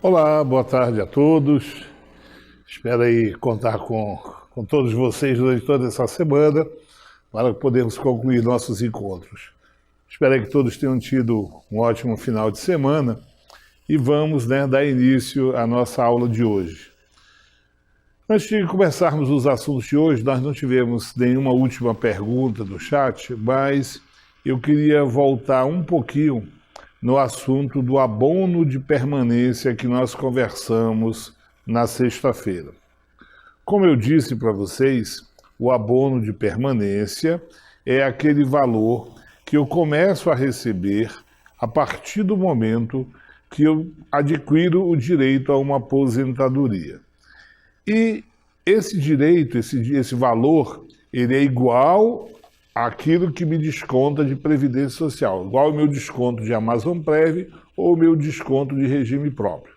Olá, boa tarde a todos. Espero aí contar com todos vocês durante toda essa semana para podermos concluir nossos encontros. Espero aí que todos tenham tido um ótimo final de semana e vamos dar início à nossa aula de hoje. Antes de começarmos os assuntos de hoje, nós não tivemos nenhuma última pergunta do chat, mas eu queria voltar um pouquinho no assunto do abono de permanência que nós conversamos na sexta-feira. Como eu disse para vocês, o abono de permanência é aquele valor que eu começo a receber a partir do momento que eu adquiro o direito a uma aposentadoria. E esse direito, esse valor, ele é igual àquilo que me desconta de Previdência Social, igual ao meu desconto de Amazonprev ou o meu desconto de regime próprio.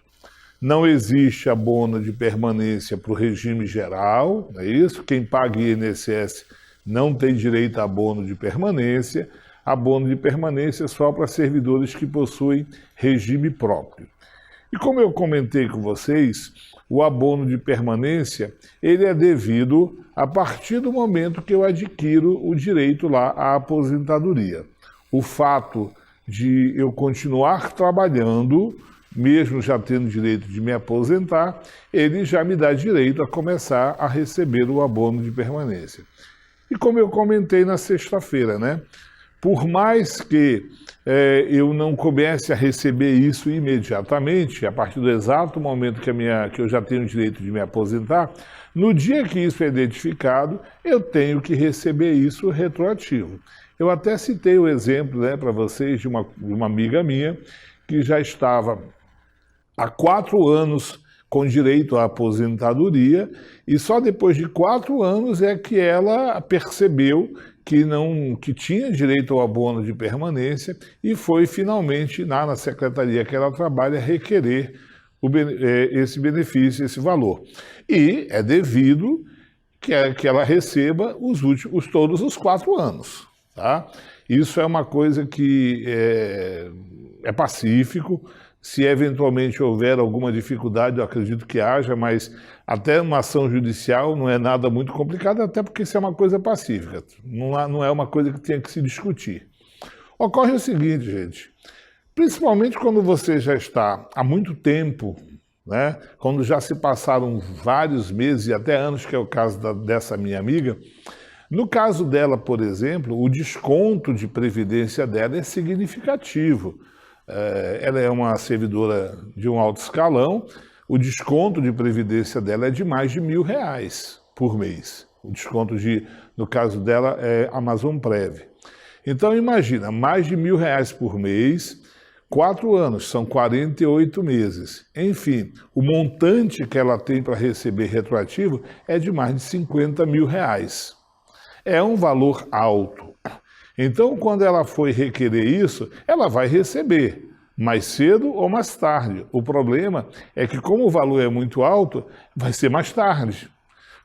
Não existe abono de permanência para o regime geral, não é isso? Quem paga INSS não tem direito a abono de permanência. Abono de permanência é só para servidores que possuem regime próprio. E como eu comentei com vocês, o abono de permanência, ele é devido a partir do momento que eu adquiro o direito lá à aposentadoria. O fato de eu continuar trabalhando, mesmo já tendo direito de me aposentar, ele já me dá direito a começar a receber o abono de permanência. E como eu comentei na sexta-feira, por mais que eu não comece a receber isso imediatamente, a partir do exato momento que eu já tenho o direito de me aposentar, no dia que isso é identificado, eu tenho que receber isso retroativo. Eu até citei o exemplo para vocês de uma amiga minha que já estava há 4 anos com direito à aposentadoria e só depois de 4 anos é que ela percebeu que tinha direito ao abono de permanência e foi finalmente lá na secretaria que ela trabalha requerer esse benefício, esse valor. E é devido que ela receba todos os 4 anos. Tá? Isso é uma coisa que é pacífico. Se eventualmente houver alguma dificuldade, eu acredito que haja, mas até uma ação judicial não é nada muito complicado, até porque isso é uma coisa pacífica, não é uma coisa que tenha que se discutir. Ocorre o seguinte, gente, principalmente quando você já está há muito tempo, quando já se passaram vários meses e até anos, que é o caso dessa minha amiga, no caso dela, por exemplo, o desconto de previdência dela é significativo. Ela é uma servidora de um alto escalão, o desconto de previdência dela é de mais de R$1.000 por mês. O desconto no caso dela, é Amazonprev. Então imagina, mais de R$1.000 por mês, 4 anos, são 48 meses. Enfim, o montante que ela tem para receber retroativo é de mais de R$50.000. É um valor alto. Então, quando ela for requerer isso, ela vai receber, mais cedo ou mais tarde. O problema é que, como o valor é muito alto, vai ser mais tarde.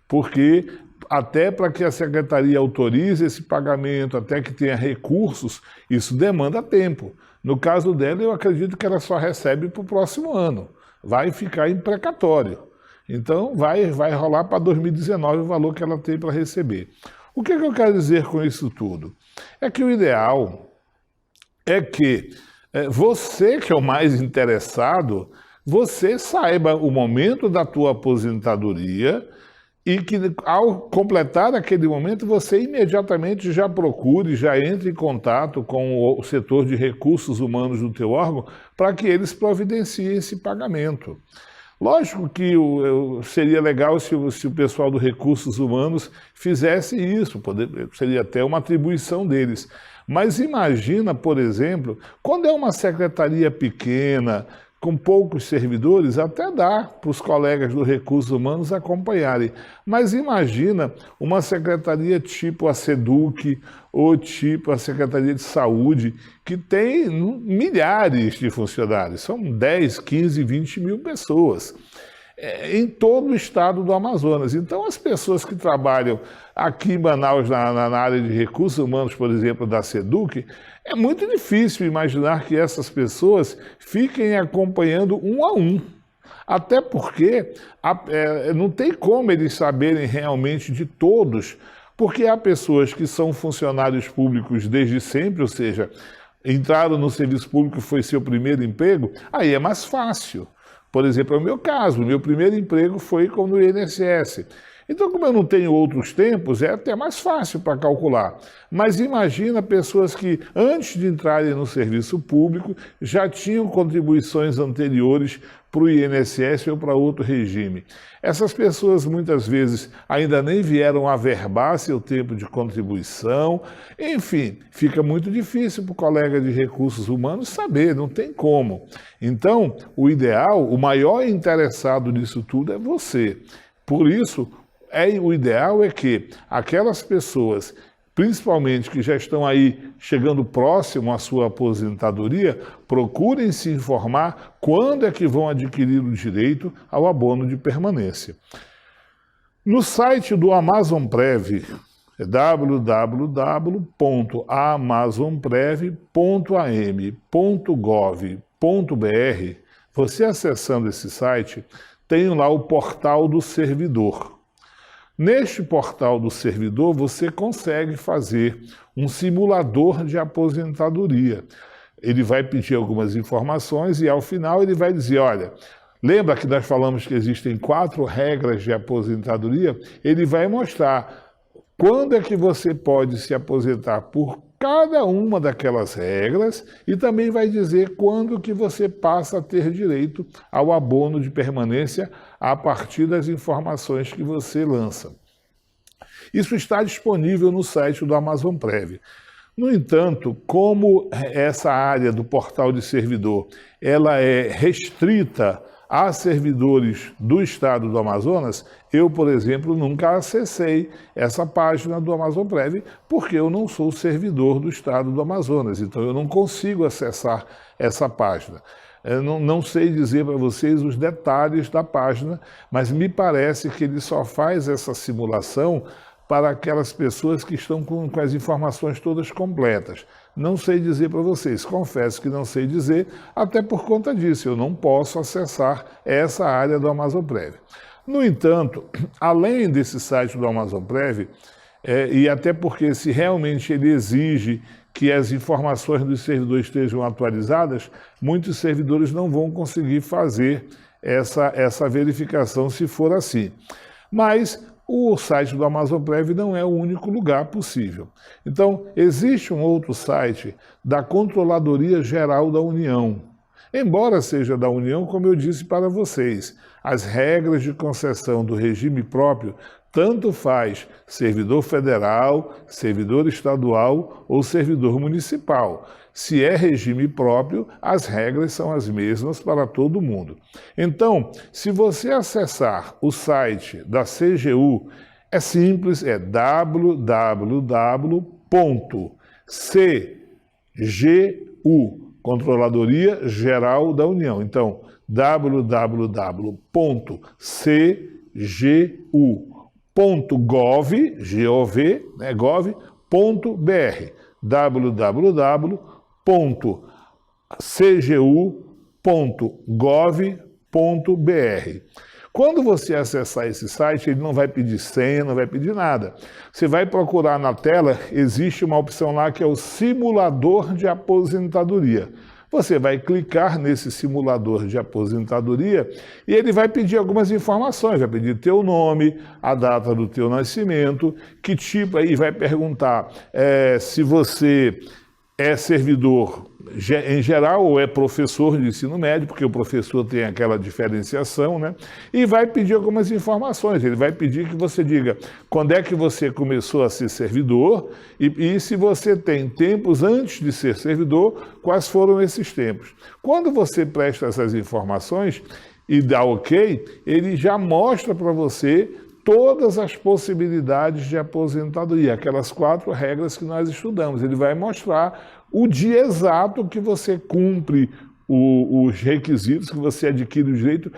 Porque até para que a secretaria autorize esse pagamento, até que tenha recursos, isso demanda tempo. No caso dela, eu acredito que ela só recebe para o próximo ano. Vai ficar em precatório. Então, vai rolar para 2019 o valor que ela tem para receber. O que eu quero dizer com isso tudo? É que o ideal é que você, que é o mais interessado, você saiba o momento da tua aposentadoria e que, ao completar aquele momento, você imediatamente já procure, já entre em contato com o setor de recursos humanos do teu órgão para que eles providenciem esse pagamento. Lógico que seria legal se o pessoal do Recursos Humanos fizesse isso, seria até uma atribuição deles. Mas imagina, por exemplo, quando é uma secretaria pequena, com poucos servidores, até dá para os colegas do Recursos Humanos acompanharem. Mas imagina uma secretaria tipo a SEDUC ou tipo a Secretaria de Saúde, que tem milhares de funcionários, são 10, 15, 20 mil pessoas. Em todo o estado do Amazonas. Então, as pessoas que trabalham aqui em Manaus, na área de recursos humanos, por exemplo, da SEDUC, é muito difícil imaginar que essas pessoas fiquem acompanhando um a um. Até porque não tem como eles saberem realmente de todos, porque há pessoas que são funcionários públicos desde sempre, ou seja, entraram no serviço público, foi seu primeiro emprego, aí é mais fácil. Por exemplo, é o meu caso, o meu primeiro emprego foi no INSS. Então, como eu não tenho outros tempos, é até mais fácil para calcular. Mas imagina pessoas que, antes de entrarem no serviço público, já tinham contribuições anteriores para o INSS ou para outro regime. Essas pessoas, muitas vezes, ainda nem vieram averbar seu tempo de contribuição. Enfim, fica muito difícil para o colega de recursos humanos saber, não tem como. Então, o ideal, o maior interessado nisso tudo é você. Por isso, o ideal é que aquelas pessoas, principalmente que já estão aí chegando próximo à sua aposentadoria, procurem se informar quando é que vão adquirir o direito ao abono de permanência. No site do Amazonprev, é www.amazonprev.am.gov.br, você acessando esse site, tem lá o portal do servidor. Neste portal do servidor, você consegue fazer um simulador de aposentadoria. Ele vai pedir algumas informações e, ao final, ele vai dizer, olha, lembra que nós falamos que existem 4 regras de aposentadoria? Ele vai mostrar quando é que você pode se aposentar por cada uma daquelas regras e também vai dizer quando que você passa a ter direito ao abono de permanência a partir das informações que você lança. Isso está disponível no site do Amazonprev. No entanto, como essa área do portal de servidor ela é restrita a servidores do estado do Amazonas, eu, por exemplo, nunca acessei essa página do Amazonprev porque eu não sou servidor do estado do Amazonas, então eu não consigo acessar essa página. Eu não sei dizer para vocês os detalhes da página, mas me parece que ele só faz essa simulação para aquelas pessoas que estão com as informações todas completas. Não sei dizer para vocês, confesso que não sei dizer, até por conta disso, eu não posso acessar essa área do Amazonprev. No entanto, além desse site do Amazonprev, e até porque se realmente ele exige que as informações dos servidores estejam atualizadas, muitos servidores não vão conseguir fazer essa verificação se for assim. Mas o site do Amazonprev não é o único lugar possível. Então, existe um outro site da Controladoria Geral da União. Embora seja da União, como eu disse para vocês, as regras de concessão do regime próprio tanto faz servidor federal, servidor estadual ou servidor municipal. Se é regime próprio, as regras são as mesmas para todo mundo. Então, se você acessar o site da CGU, é simples, é www.cgu, Controladoria Geral da União. Então, www.cgu.gov.br, www.cgu.gov.br. Quando você acessar esse site, ele não vai pedir senha, não vai pedir nada. Você vai procurar na tela, existe uma opção lá que é o simulador de aposentadoria. Você vai clicar nesse simulador de aposentadoria e ele vai pedir algumas informações, vai pedir teu nome, a data do teu nascimento, que tipo, aí vai perguntar se você é servidor em geral ou é professor de ensino médio, porque o professor tem aquela diferenciação, né? E vai pedir algumas informações. Ele vai pedir que você diga quando é que você começou a ser servidor e se você tem tempos antes de ser servidor, quais foram esses tempos. Quando você presta essas informações e dá ok, ele já mostra para você todas as possibilidades de aposentadoria, aquelas 4 regras que nós estudamos. Ele vai mostrar o dia exato que você cumpre os requisitos, que você adquire o direito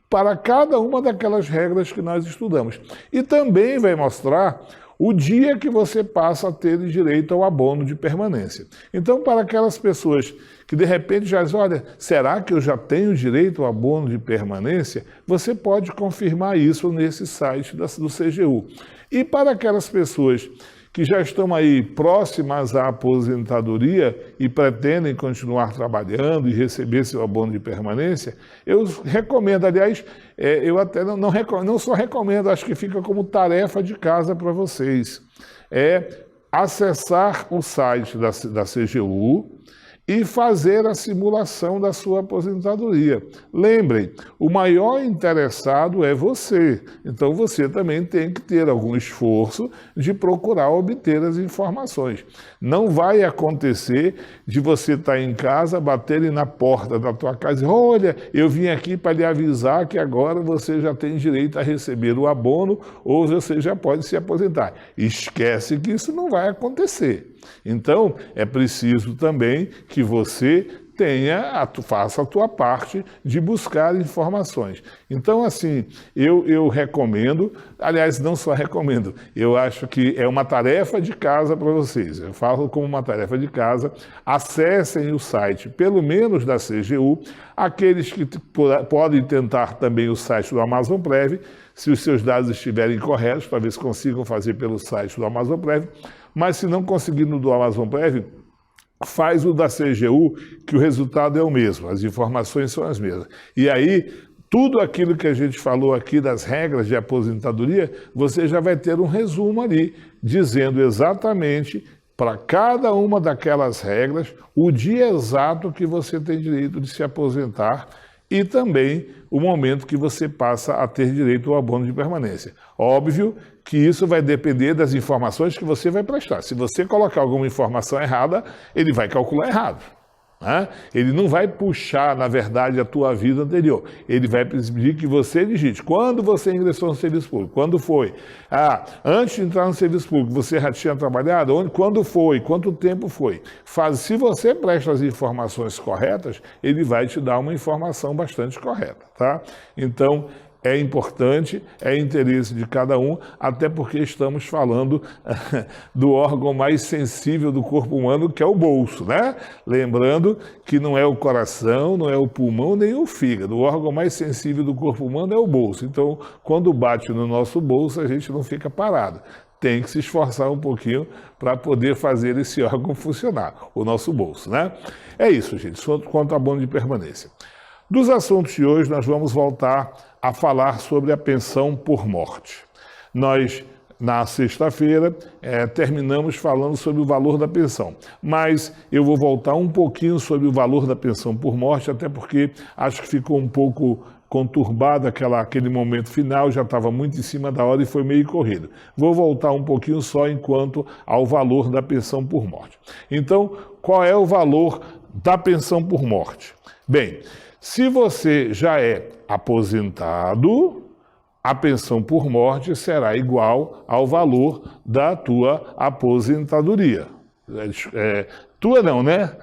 para cada uma daquelas regras que nós estudamos. E também vai mostrar o dia que você passa a ter direito ao abono de permanência. Então, para aquelas pessoas que de repente já dizem, olha, será que eu já tenho direito ao abono de permanência? Você pode confirmar isso nesse site do CGU. E para aquelas pessoas que já estão aí próximas à aposentadoria e pretendem continuar trabalhando e receber seu abono de permanência, eu recomendo, aliás, eu até não só recomendo, acho que fica como tarefa de casa para vocês, acessar o site da CGU e fazer a simulação da sua aposentadoria. Lembrem, o maior interessado é você, então você também tem que ter algum esforço de procurar obter as informações. Não vai acontecer de você estar em casa, baterem na porta da tua casa e dizer, olha, eu vim aqui para lhe avisar que agora você já tem direito a receber o abono ou você já pode se aposentar. Esquece que isso não vai acontecer. Então, é preciso também que você faça a tua parte de buscar informações. Então, assim, eu recomendo, aliás, não só recomendo, eu acho que é uma tarefa de casa para vocês. Eu falo como uma tarefa de casa, acessem o site, pelo menos da CGU, aqueles que podem tentar também o site do Amazon Prev, se os seus dados estiverem corretos, talvez consigam fazer pelo site do Amazon Prev, mas se não conseguir no do Amazon Prev, faz o da CGU, que o resultado é o mesmo, as informações são as mesmas. E aí, tudo aquilo que a gente falou aqui das regras de aposentadoria, você já vai ter um resumo ali, dizendo exatamente para cada uma daquelas regras, o dia exato que você tem direito de se aposentar e também o momento que você passa a ter direito ao abono de permanência. Óbvio que isso vai depender das informações que você vai prestar. Se você colocar alguma informação errada, ele vai calcular errado. Né? Ele não vai puxar, na verdade, a tua vida anterior. Ele vai pedir que você digite. Quando você ingressou no serviço público? Quando foi? Antes de entrar no serviço público, você já tinha trabalhado? Quando foi? Quanto tempo foi? Se você presta as informações corretas, ele vai te dar uma informação bastante correta. Tá? Então, é importante, é interesse de cada um, até porque estamos falando do órgão mais sensível do corpo humano, que é o bolso, né? Lembrando que não é o coração, não é o pulmão, nem o fígado. O órgão mais sensível do corpo humano é o bolso. Então, quando bate no nosso bolso, a gente não fica parado. Tem que se esforçar um pouquinho para poder fazer esse órgão funcionar, o nosso bolso, né? É isso, gente, quanto a abono de permanência. Dos assuntos de hoje, nós vamos voltar a falar sobre a pensão por morte. Nós, na sexta-feira, terminamos falando sobre o valor da pensão, mas eu vou voltar um pouquinho sobre o valor da pensão por morte, até porque acho que ficou um pouco conturbado aquele momento final, já estava muito em cima da hora e foi meio corrido. Vou voltar um pouquinho só enquanto ao valor da pensão por morte. Então, qual é o valor da pensão por morte? Bem, se você já é aposentado, a pensão por morte será igual ao valor da tua aposentadoria. Tua não, né?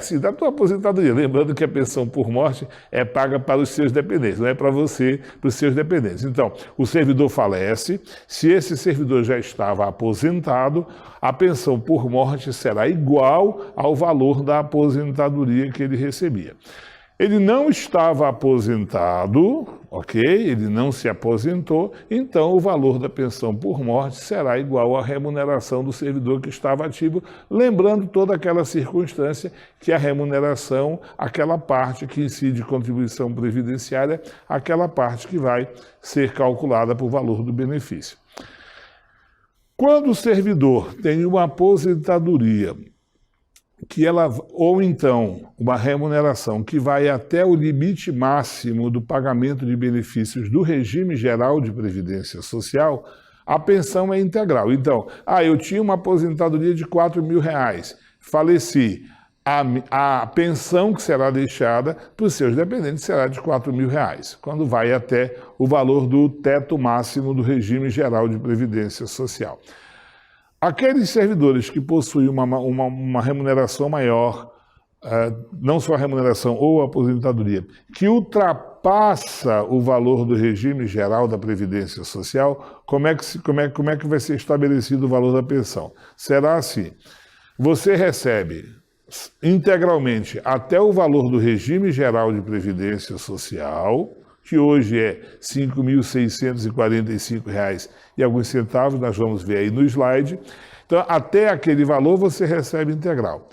Sim, da tua aposentadoria. Lembrando que a pensão por morte é paga para os seus dependentes, não é para você, para os seus dependentes. Então, o servidor falece, se esse servidor já estava aposentado, a pensão por morte será igual ao valor da aposentadoria que ele recebia. Ele não estava aposentado, ok? Ele não se aposentou, então o valor da pensão por morte será igual à remuneração do servidor que estava ativo, lembrando toda aquela circunstância que a remuneração, aquela parte que incide contribuição previdenciária, aquela parte que vai ser calculada por valor do benefício. Quando o servidor tem uma aposentadoria, ou então uma remuneração que vai até o limite máximo do pagamento de benefícios do regime geral de previdência social, a pensão é integral. Então, eu tinha uma aposentadoria de R$4.000, faleci, a pensão que será deixada para os seus dependentes será de R$4.000, quando vai até o valor do teto máximo do regime geral de previdência social. Aqueles servidores que possuem uma remuneração maior, não só a remuneração ou a aposentadoria, que ultrapassa o valor do regime geral da Previdência Social, como é que vai ser estabelecido o valor da pensão? Será assim: você recebe integralmente até o valor do regime geral de Previdência Social, que hoje é R$ 5.645 e alguns centavos, nós vamos ver aí no slide. Então, até aquele valor você recebe integral.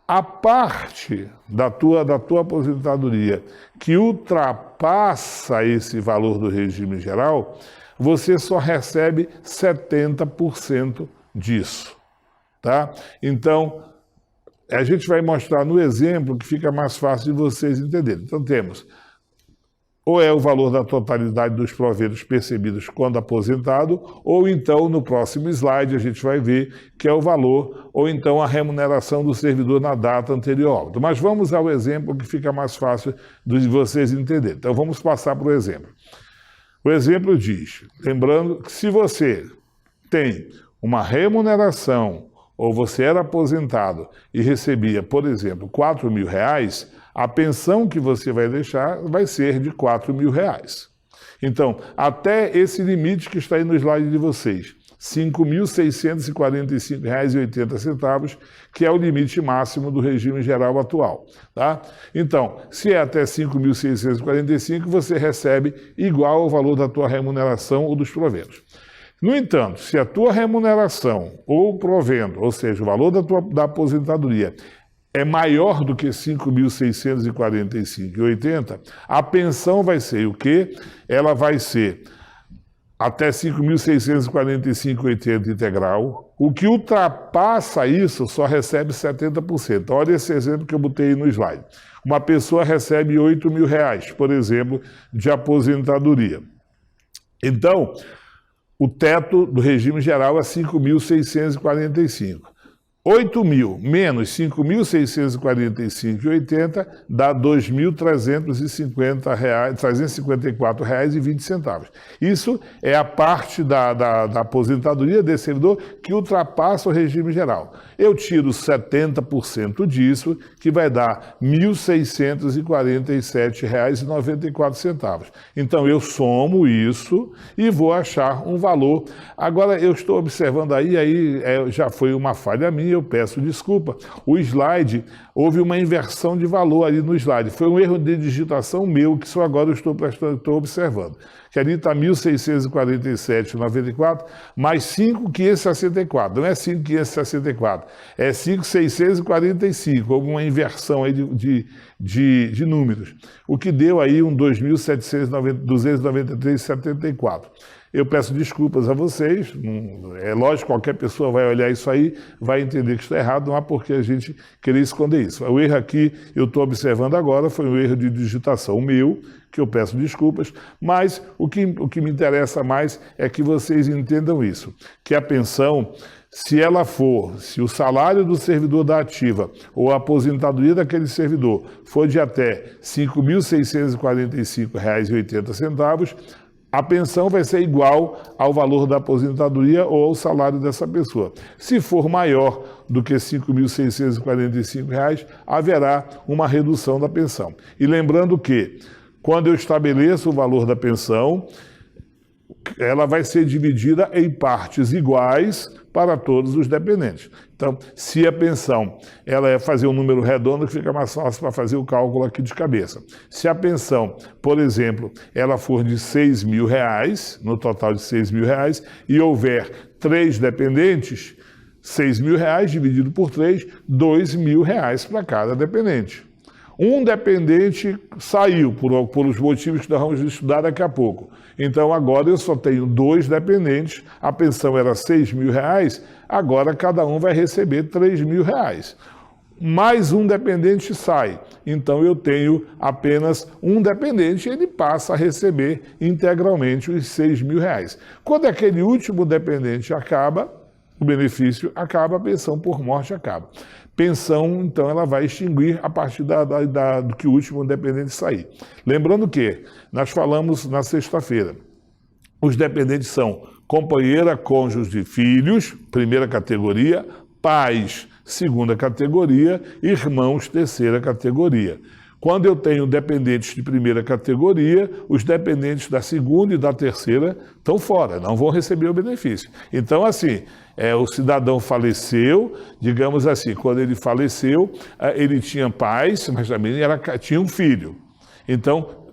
A parte da tua aposentadoria que ultrapassa esse valor do regime geral, você só recebe 70% disso, tá? Então, a gente vai mostrar no exemplo que fica mais fácil de vocês entenderem. Então, temos ou é o valor da totalidade dos proventos percebidos quando aposentado, ou então, no próximo slide, a gente vai ver que é o valor, ou então a remuneração do servidor na data anterior. Mas vamos ao exemplo que fica mais fácil de vocês entenderem. Então, vamos passar para o exemplo. O exemplo diz, lembrando que se você tem uma remuneração, ou você era aposentado e recebia, por exemplo, R$4.000, a pensão que você vai deixar vai ser de R$4.000. Então, até esse limite que está aí no slide de vocês, R$ 5.645,80, que é o limite máximo do regime geral atual. Tá? Então, se é até R$ 5.645, você recebe igual ao valor da tua remuneração ou dos proventos. No entanto, se a tua remuneração ou provento, ou seja, o valor da aposentadoria, é maior do que R$ 5.645,80, a pensão vai ser o quê? Ela vai ser até R$ 5.645,80 integral. O que ultrapassa isso só recebe 70%. Olha esse exemplo que eu botei no slide. Uma pessoa recebe R$8.000, por exemplo, de aposentadoria. Então, o teto do regime geral é 5.645. 8.000 menos 5.645,80 dá R$ 2.354,20. Isso é a parte da aposentadoria desse servidor que ultrapassa o regime geral. Eu tiro 70% disso, que vai dar R$ 1.647,94. Então, eu somo isso e vou achar um valor. Agora, eu estou observando aí já foi uma falha minha, eu peço desculpa. O slide, houve uma inversão de valor ali no slide. Foi um erro de digitação meu, que só agora eu estou observando. Que ali está 1.647,94 mais 5.564. Não é 5.564, é 5.645. Houve uma inversão aí de números. O que deu aí um 2.293,74. Eu peço desculpas a vocês, é lógico, qualquer pessoa vai olhar isso aí, vai entender que está errado, não há por que a gente querer esconder isso. O erro aqui, eu estou observando agora, foi um erro de digitação meu, que eu peço desculpas, mas o que me interessa mais é que vocês entendam isso, que a pensão, se o salário do servidor da ativa ou a aposentadoria daquele servidor for de até R$ 5.645,80, a pensão vai ser igual ao valor da aposentadoria ou ao salário dessa pessoa. Se for maior do que R$ 5.645, haverá uma redução da pensão. E lembrando que, quando eu estabeleço o valor da pensão, ela vai ser dividida em partes iguais para todos os dependentes. Então, se a pensão ela é fazer um número redondo, que fica mais fácil para fazer o cálculo aqui de cabeça. Se a pensão, por exemplo, ela for de R$ 6.000, no total de R$ 6.000, e houver 3 dependentes, R$ 6.000 dividido por 3, R$ 2.000 para cada dependente. Um dependente saiu por os motivos que nós vamos estudar daqui a pouco. Então, agora eu só tenho 2 dependentes, a pensão era R$ 6.000, agora cada um vai receber R$ 3.000. Mais um dependente sai, então eu tenho apenas um dependente, ele passa a receber integralmente os R$ 6.000. Quando aquele último dependente acaba, o benefício acaba, a pensão por morte acaba. Pensão, então, ela vai extinguir a partir do que o último dependente sair. Lembrando que nós falamos na sexta-feira, os dependentes são companheira, cônjuge de filhos, primeira categoria, pais segunda categoria, irmãos, terceira categoria. Quando eu tenho dependentes de primeira categoria, os dependentes da segunda e da terceira estão fora, não vão receber o benefício. Então, assim, o cidadão faleceu, digamos assim, quando ele faleceu, ele tinha pais, mas também tinha um filho. Então,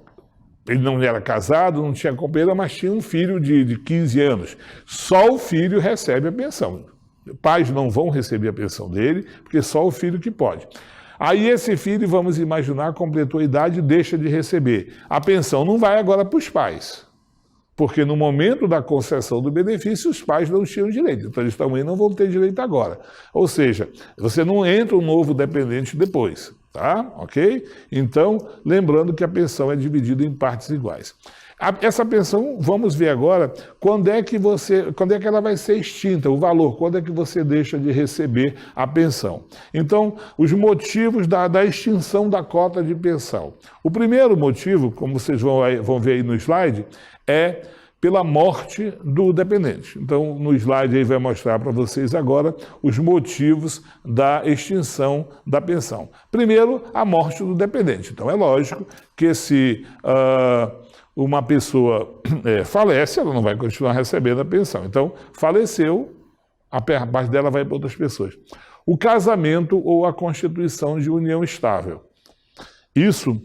ele não era casado, não tinha companheira, mas tinha um filho de 15 anos. Só o filho recebe a pensão. Pais não vão receber a pensão dele, porque só o filho que pode. Aí esse filho, vamos imaginar, completou a idade e deixa de receber. A pensão não vai agora para os pais, porque no momento da concessão do benefício, os pais não tinham direito, então eles também não vão ter direito agora. Ou seja, você não entra um novo dependente depois, tá? Ok? Então, lembrando que a pensão é dividida em partes iguais. Essa pensão, vamos ver agora, quando é que ela vai ser extinta, o valor, quando é que você deixa de receber a pensão. Então, os motivos da extinção da cota de pensão. O primeiro motivo, como vocês vão ver aí no slide, é pela morte do dependente. Então, no slide aí vai mostrar para vocês agora os motivos da extinção da pensão. Primeiro, a morte do dependente. Então, é lógico que se uma pessoa falece, ela não vai continuar recebendo a pensão. Então, faleceu, a parte dela vai para outras pessoas. O casamento ou a constituição de união estável. Isso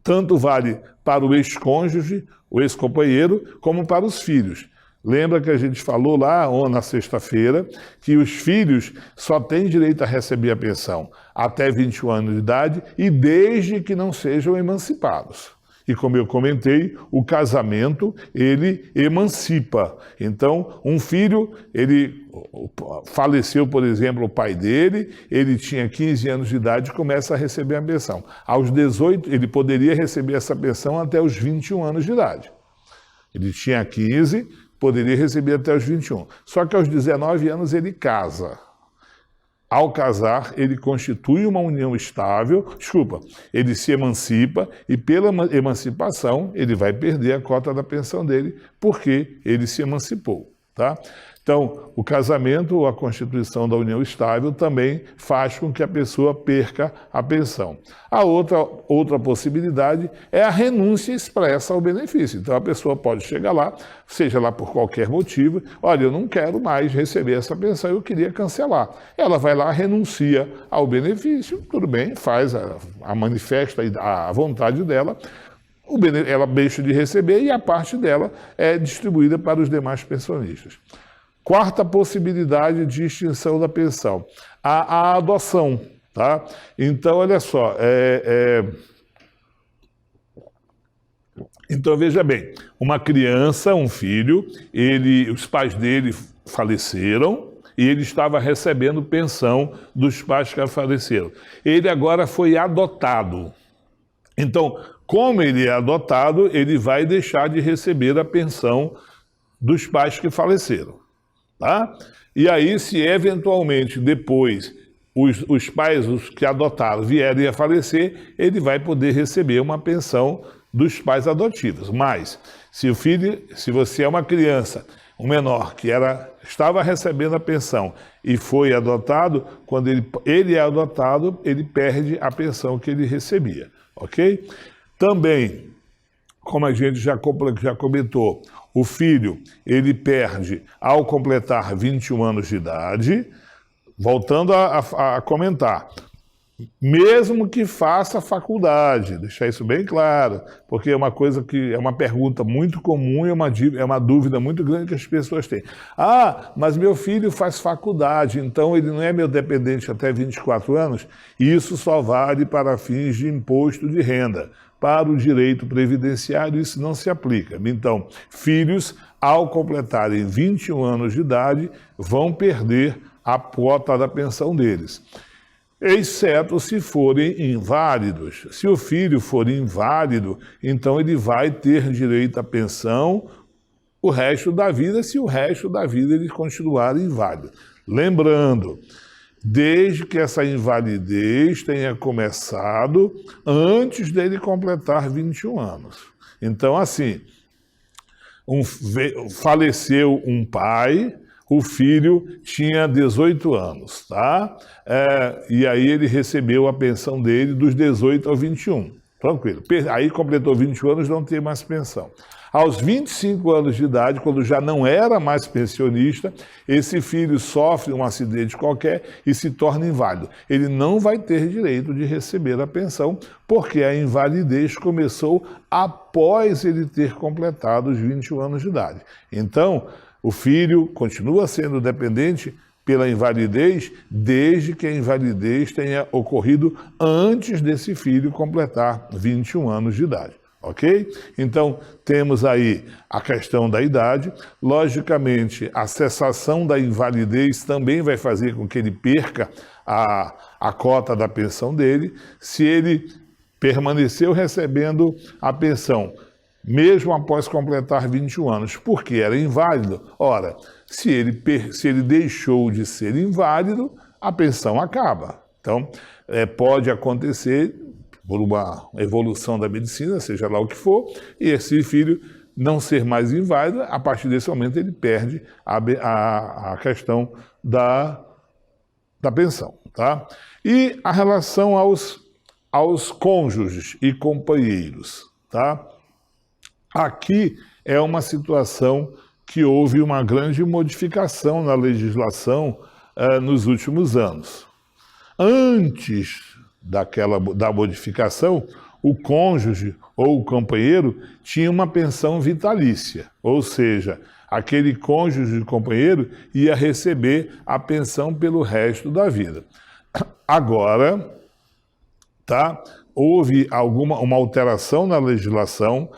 tanto vale para o ex-cônjuge, o ex-companheiro, como para os filhos. Lembra que a gente falou lá na sexta-feira que os filhos só têm direito a receber a pensão até 21 anos de idade e desde que não sejam emancipados. E como eu comentei, o casamento, ele emancipa. Então, um filho, ele faleceu, por exemplo, o pai dele, ele tinha 15 anos de idade e começa a receber a pensão. Aos 18, ele poderia receber essa pensão até os 21 anos de idade. Ele tinha 15, poderia receber até os 21. Só que aos 19 anos ele casa. Ao casar, ele constitui uma união estável, ele se emancipa e pela emancipação ele vai perder a cota da pensão dele porque ele se emancipou, tá? Então, o casamento ou a constituição da união estável também faz com que a pessoa perca a pensão. A outra possibilidade é a renúncia expressa ao benefício. Então, a pessoa pode chegar lá, seja lá por qualquer motivo, olha, eu não quero mais receber essa pensão, eu queria cancelar. Ela vai lá, renuncia ao benefício, tudo bem, faz manifesta a vontade dela, ela deixa de receber e a parte dela é distribuída para os demais pensionistas. Quarta possibilidade de extinção da pensão, a adoção, tá? Então, olha só, então veja bem, uma criança, um filho, os pais dele faleceram e ele estava recebendo pensão dos pais que faleceram. Ele agora foi adotado. Então, como ele é adotado, ele vai deixar de receber a pensão dos pais que faleceram. Tá? E aí, se eventualmente depois os pais, os que adotaram, vierem a falecer, ele vai poder receber uma pensão dos pais adotivos. Mas, se você é uma criança, um menor que estava recebendo a pensão e foi adotado, quando ele é adotado, ele perde a pensão que ele recebia, ok? Também, como a gente já comentou, o filho, ele perde ao completar 21 anos de idade, voltando a comentar, mesmo que faça faculdade, deixar isso bem claro, porque é uma coisa que é uma pergunta muito comum e é uma dúvida muito grande que as pessoas têm. Ah, mas meu filho faz faculdade, então ele não é meu dependente até 24 anos? Isso só vale para fins de imposto de renda. Para o direito previdenciário, isso não se aplica. Então, filhos, ao completarem 21 anos de idade, vão perder a quota da pensão deles, exceto se forem inválidos. Se o filho for inválido, então ele vai ter direito à pensão o resto da vida, se o resto da vida ele continuar inválido. Lembrando, desde que essa invalidez tenha começado antes dele completar 21 anos. Então, assim, faleceu um pai, o filho tinha 18 anos, tá? E aí ele recebeu a pensão dele dos 18 aos 21. Tranquilo. Aí completou 21 anos, não tem mais pensão. Aos 25 anos de idade, quando já não era mais pensionista, esse filho sofre um acidente qualquer e se torna inválido. Ele não vai ter direito de receber a pensão, porque a invalidez começou após ele ter completado os 21 anos de idade. Então, o filho continua sendo dependente pela invalidez, desde que a invalidez tenha ocorrido antes desse filho completar 21 anos de idade. Ok? Então, temos aí a questão da idade. Logicamente, a cessação da invalidez também vai fazer com que ele perca a cota da pensão dele. Se ele permaneceu recebendo a pensão, mesmo após completar 21 anos, porque era inválido, ora, se ele deixou de ser inválido, a pensão acaba. Então, pode acontecer por uma evolução da medicina, seja lá o que for, e esse filho não ser mais inválido, a partir desse momento ele perde a questão da pensão. Tá? E a relação aos cônjuges e companheiros. Tá? Aqui é uma situação que houve uma grande modificação na legislação nos últimos anos. Antes da modificação, o cônjuge ou o companheiro tinha uma pensão vitalícia, ou seja, aquele cônjuge e companheiro ia receber a pensão pelo resto da vida. Agora, houve uma alteração na legislação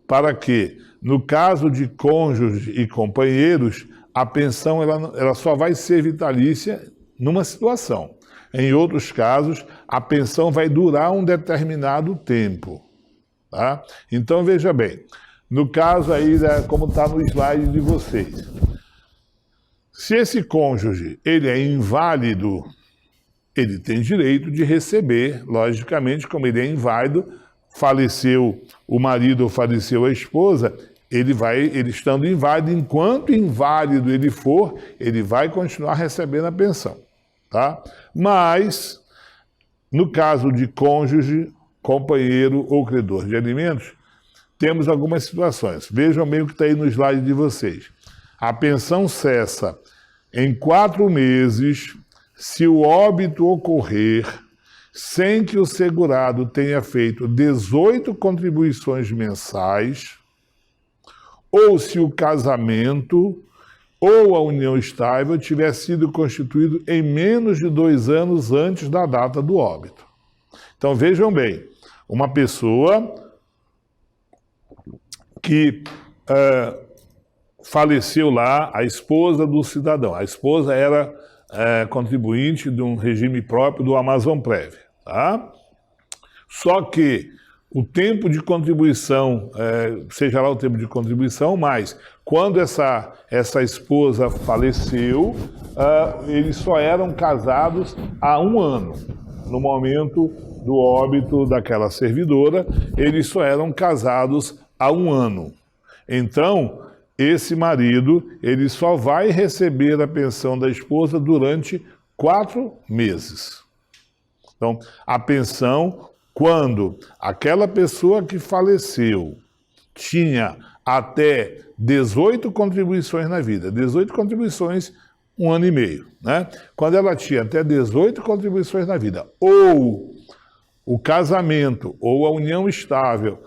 para que, no caso de cônjuges e companheiros, a pensão ela só vai ser vitalícia numa situação. Em outros casos, a pensão vai durar um determinado tempo. Tá? Então, veja bem, no caso aí, como está no slide de vocês, se esse cônjuge ele é inválido, ele tem direito de receber, logicamente, como ele é inválido, faleceu o marido ou faleceu a esposa, ele estando inválido, enquanto inválido ele for, ele vai continuar recebendo a pensão. Tá? Mas, no caso de cônjuge, companheiro ou credor de alimentos, temos algumas situações. Vejam bem o que está aí no slide de vocês. A pensão cessa em 4 meses se o óbito ocorrer sem que o segurado tenha feito 18 contribuições mensais, ou se o casamento ou a união estável tiver sido constituído em menos de 2 anos antes da data do óbito. Então vejam bem, uma pessoa que faleceu lá, a esposa do cidadão, a esposa era contribuinte de um regime próprio do Amazonprev, tá? Só que o tempo de contribuição, seja lá o tempo de contribuição, mas quando essa esposa faleceu, eles só eram casados há 1 ano. No momento do óbito daquela servidora, eles só eram casados há 1 ano. Então, esse marido, ele só vai receber a pensão da esposa durante 4 meses. Então, a pensão, quando aquela pessoa que faleceu tinha até 18 contribuições na vida, 18 contribuições, 1 ano e meio, né? Quando ela tinha até 18 contribuições na vida, ou o casamento ou a união estável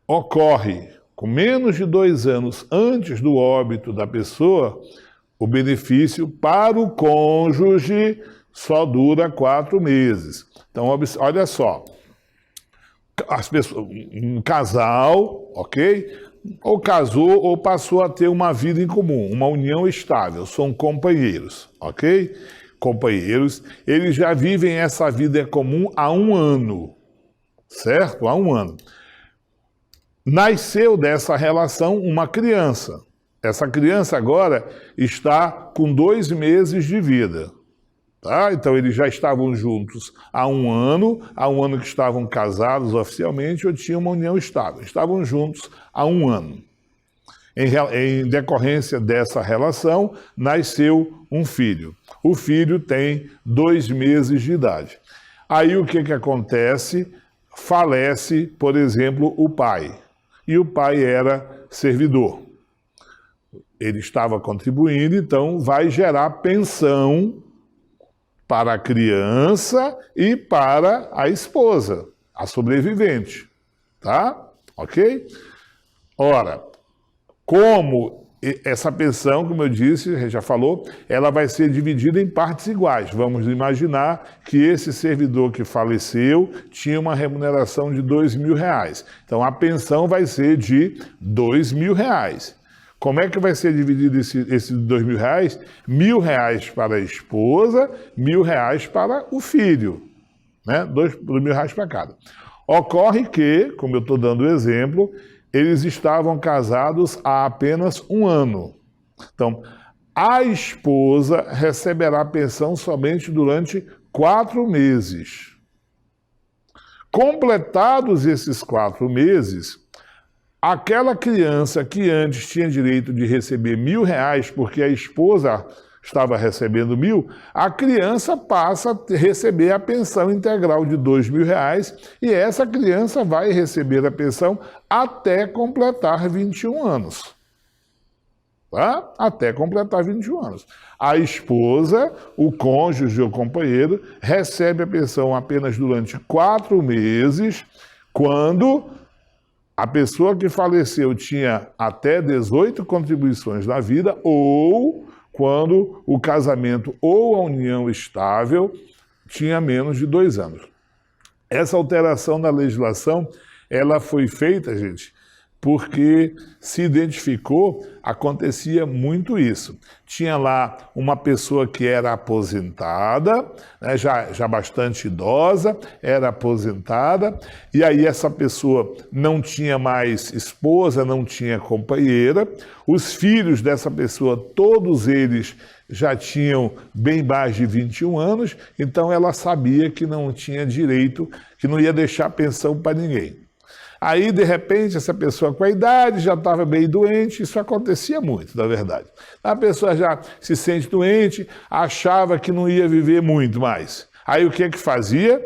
ocorre com menos de 2 anos antes do óbito da pessoa, o benefício para o cônjuge só dura 4 meses. Então, olha só, um casal, ok? Ou casou ou passou a ter uma vida em comum, uma união estável, são companheiros, ok? Companheiros, eles já vivem essa vida comum há 1 ano, certo? Há 1 ano. Nasceu dessa relação uma criança. Essa criança agora está com 2 meses de vida. Tá? Então eles já estavam juntos há 1 ano que estavam casados oficialmente ou tinham uma união estável. Estavam juntos há 1 ano. Em decorrência dessa relação, nasceu um filho. O filho tem 2 meses de idade. Aí o que acontece? Falece, por exemplo, o pai. E o pai era servidor. Ele estava contribuindo, então vai gerar pensão para a criança e para a esposa, a sobrevivente. Tá? Ok? Ora, como essa pensão, como eu disse, já falou, ela vai ser dividida em partes iguais. Vamos imaginar que esse servidor que faleceu tinha uma remuneração de R$2.000. Então, a pensão vai ser de R$2.000. Como é que vai ser dividido esse R$2.000? R$1.000 para a esposa, R$1.000 para o filho. Né? R$2.000 para cada. Ocorre que, como eu estou dando o exemplo, eles estavam casados há apenas 1 ano. Então, a esposa receberá pensão somente durante 4 meses. Completados esses 4 meses, aquela criança que antes tinha direito de receber R$1.000, porque a esposa estava recebendo 1.000, a criança passa a receber a pensão integral de R$2.000 e essa criança vai receber a pensão até completar 21 anos. Tá? Até completar 21 anos. A esposa, o cônjuge ou companheiro, recebe a pensão apenas durante 4 meses, quando a pessoa que faleceu tinha até 18 contribuições na vida ou quando o casamento ou a união estável tinha menos de 2 anos. Essa alteração na legislação, ela foi feita, gente, porque se identificou, acontecia muito isso. Tinha lá uma pessoa que era aposentada, né, já bastante idosa, era aposentada, e aí essa pessoa não tinha mais esposa, não tinha companheira, os filhos dessa pessoa, todos eles já tinham bem mais de 21 anos, então ela sabia que não tinha direito, que não ia deixar pensão para ninguém. Aí, de repente, essa pessoa com a idade já estava bem doente, isso acontecia muito, na verdade. A pessoa já se sente doente, achava que não ia viver muito mais. Aí o que é que fazia?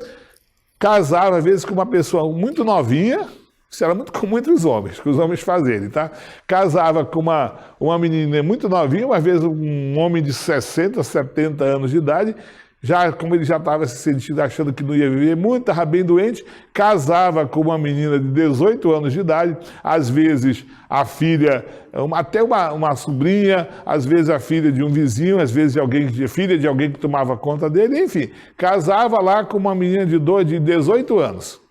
Casava, às vezes, com uma pessoa muito novinha, isso era muito comum entre os homens, que os homens fazerem, tá? Casava com uma menina muito novinha, às vezes um homem de 60, 70 anos de idade, já, como ele já estava se sentindo, achando que não ia viver muito, estava bem doente, casava com uma menina de 18 anos de idade, às vezes a filha, até uma sobrinha, às vezes a filha de um vizinho, às vezes filha de alguém que tomava conta dele, enfim, casava lá com uma menina de 18 anos.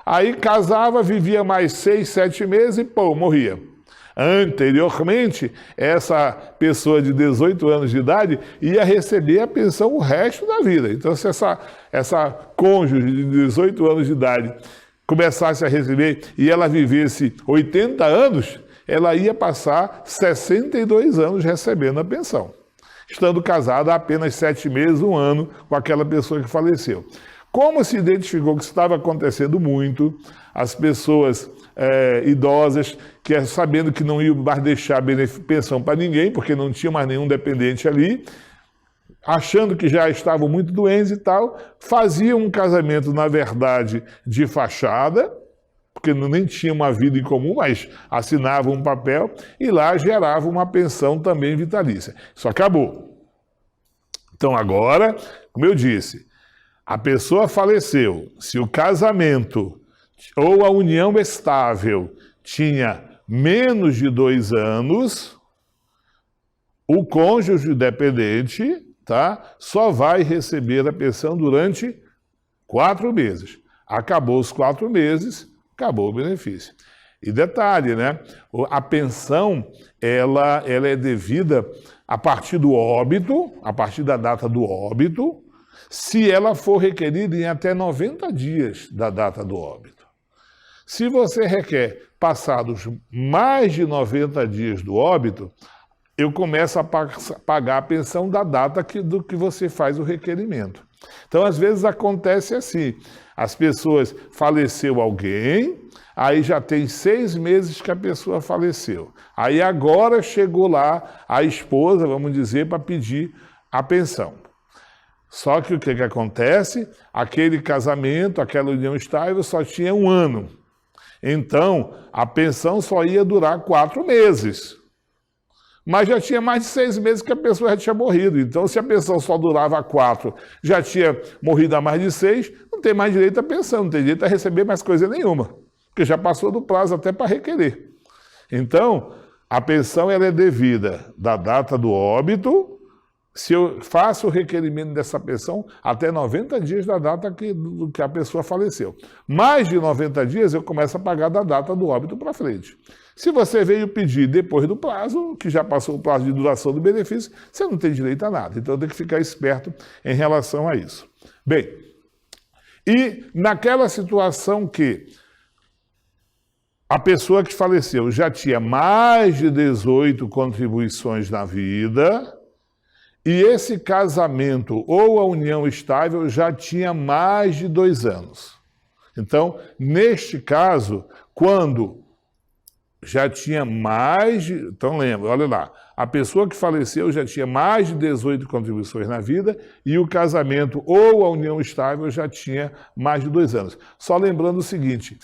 Aí casava, vivia mais 6, 7 meses e pô, morria. Anteriormente, essa pessoa de 18 anos de idade ia receber a pensão o resto da vida. Então, se essa cônjuge de 18 anos de idade começasse a receber e ela vivesse 80 anos, ela ia passar 62 anos recebendo a pensão, estando casada há apenas 7 meses, 1 ano com aquela pessoa que faleceu. Como se identificou que isso estava acontecendo muito, as pessoas idosas, que sabendo que não iam mais deixar pensão para ninguém, porque não tinha mais nenhum dependente ali, achando que já estavam muito doentes e tal, faziam um casamento, na verdade, de fachada, porque nem tinha uma vida em comum, mas assinavam um papel, e lá gerava uma pensão também vitalícia. Isso acabou. Então agora, como eu disse, a pessoa faleceu, se o casamento ou a união estável tinha menos de 2 anos, o cônjuge dependente, tá, só vai receber a pensão durante 4 meses. Acabou os 4 meses, acabou o benefício. E detalhe, né? A pensão, ela é devida a partir do óbito, a partir da data do óbito, se ela for requerida em até 90 dias da data do óbito. Se você requer passados mais de 90 dias do óbito, eu começo a pagar a pensão da data do que você faz o requerimento. Então, às vezes acontece assim, As pessoas, faleceu alguém, aí já tem 6 meses que a pessoa faleceu. Aí agora chegou lá a esposa, vamos dizer, para pedir a pensão. Só que o que acontece? Aquele casamento, aquela união estável só tinha 1 ano. Então, a pensão só ia durar 4 meses. Mas já tinha mais de 6 meses que a pessoa já tinha morrido. Então, se a pensão só durava 4, já tinha morrido há mais de 6, não tem mais direito à pensão, não tem direito a receber mais coisa nenhuma. Porque já passou do prazo até para requerer. Então, a pensão ela é devida da data do óbito. Se eu faço o requerimento dessa pensão até 90 dias da data que a pessoa faleceu. Mais de 90 dias eu começo a pagar da data do óbito para frente. Se você veio pedir depois do prazo, que já passou o prazo de duração do benefício, você não tem direito a nada. Então tem que ficar esperto em relação a isso. Bem, e naquela situação que a pessoa que faleceu já tinha mais de 18 contribuições na vida, e esse casamento ou a união estável já tinha mais de 2 anos. Então, neste caso, quando já tinha mais de... Então, lembra, olha lá. A pessoa que faleceu já tinha mais de 18 contribuições na vida e o casamento ou a união estável já tinha mais de 2 anos. Só lembrando o seguinte...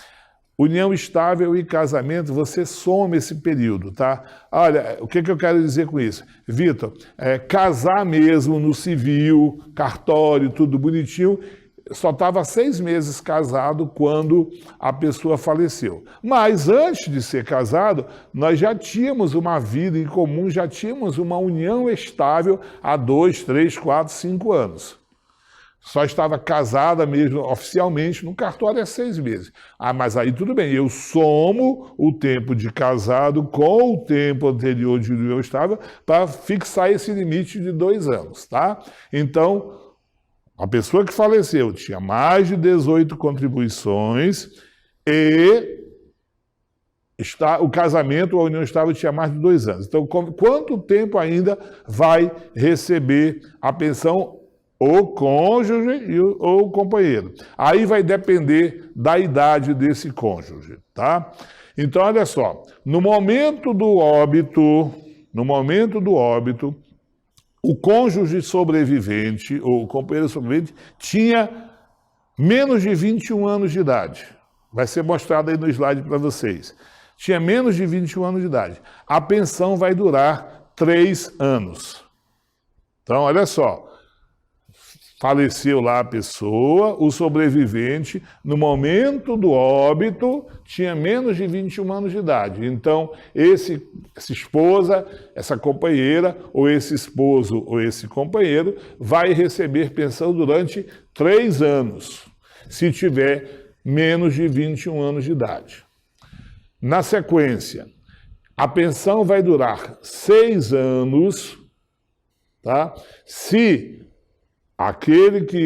União estável e casamento, você soma esse período, tá? Olha, o que eu quero dizer com isso? Vitor, casar mesmo no civil, cartório, tudo bonitinho, só estava 6 meses casado quando a pessoa faleceu. Mas antes de ser casado, nós já tínhamos uma vida em comum, já tínhamos uma união estável há 2, 3, 4, 5 anos. Só estava casada mesmo oficialmente no cartório há 6 meses. Ah, mas aí tudo bem, eu somo o tempo de casado com o tempo anterior de união estável para fixar esse limite de 2 anos, tá? Então, a pessoa que faleceu tinha mais de 18 contribuições e o casamento ou a união estável tinha mais de 2 anos. Então, quanto tempo ainda vai receber a pensão o cônjuge ou o companheiro? Aí vai depender da idade desse cônjuge, tá? Então, olha só, no momento do óbito, o cônjuge sobrevivente, ou o companheiro sobrevivente, tinha menos de 21 anos de idade. Vai ser mostrado aí no slide para vocês. Tinha menos de 21 anos de idade. A pensão vai durar 3 anos. Então, olha só. Faleceu lá a pessoa, o sobrevivente, no momento do óbito, tinha menos de 21 anos de idade. Então, essa esposa, essa companheira, ou esse esposo, ou esse companheiro, vai receber pensão durante 3 anos, se tiver menos de 21 anos de idade. Na sequência, a pensão vai durar 6 anos, tá? Se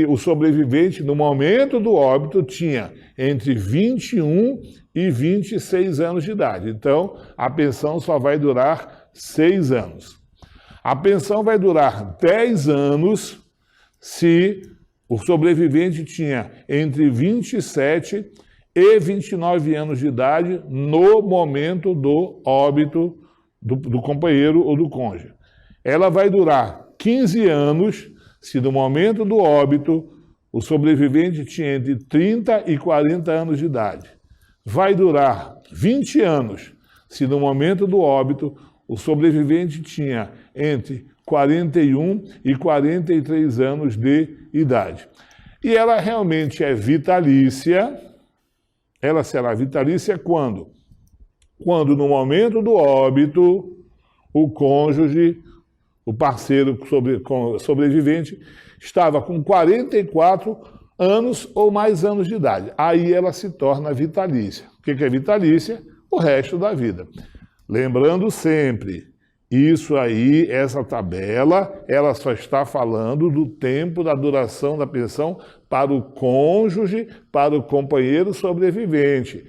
o sobrevivente, no momento do óbito, tinha entre 21 e 26 anos de idade. Então, a pensão só vai durar 6 anos. A pensão vai durar 10 anos se o sobrevivente tinha entre 27 e 29 anos de idade no momento do óbito do companheiro ou do cônjuge. Ela vai durar 15 anos se no momento do óbito o sobrevivente tinha entre 30 e 40 anos de idade. Vai durar 20 anos se no momento do óbito o sobrevivente tinha entre 41 e 43 anos de idade. E ela realmente é vitalícia. Ela será vitalícia quando? Quando no momento do óbito o cônjuge, o parceiro sobrevivente, estava com 44 anos ou mais anos de idade. Aí ela se torna vitalícia. O que é vitalícia? O resto da vida. Lembrando sempre, isso aí, essa tabela, ela só está falando do tempo da duração da pensão para o cônjuge, para o companheiro sobrevivente.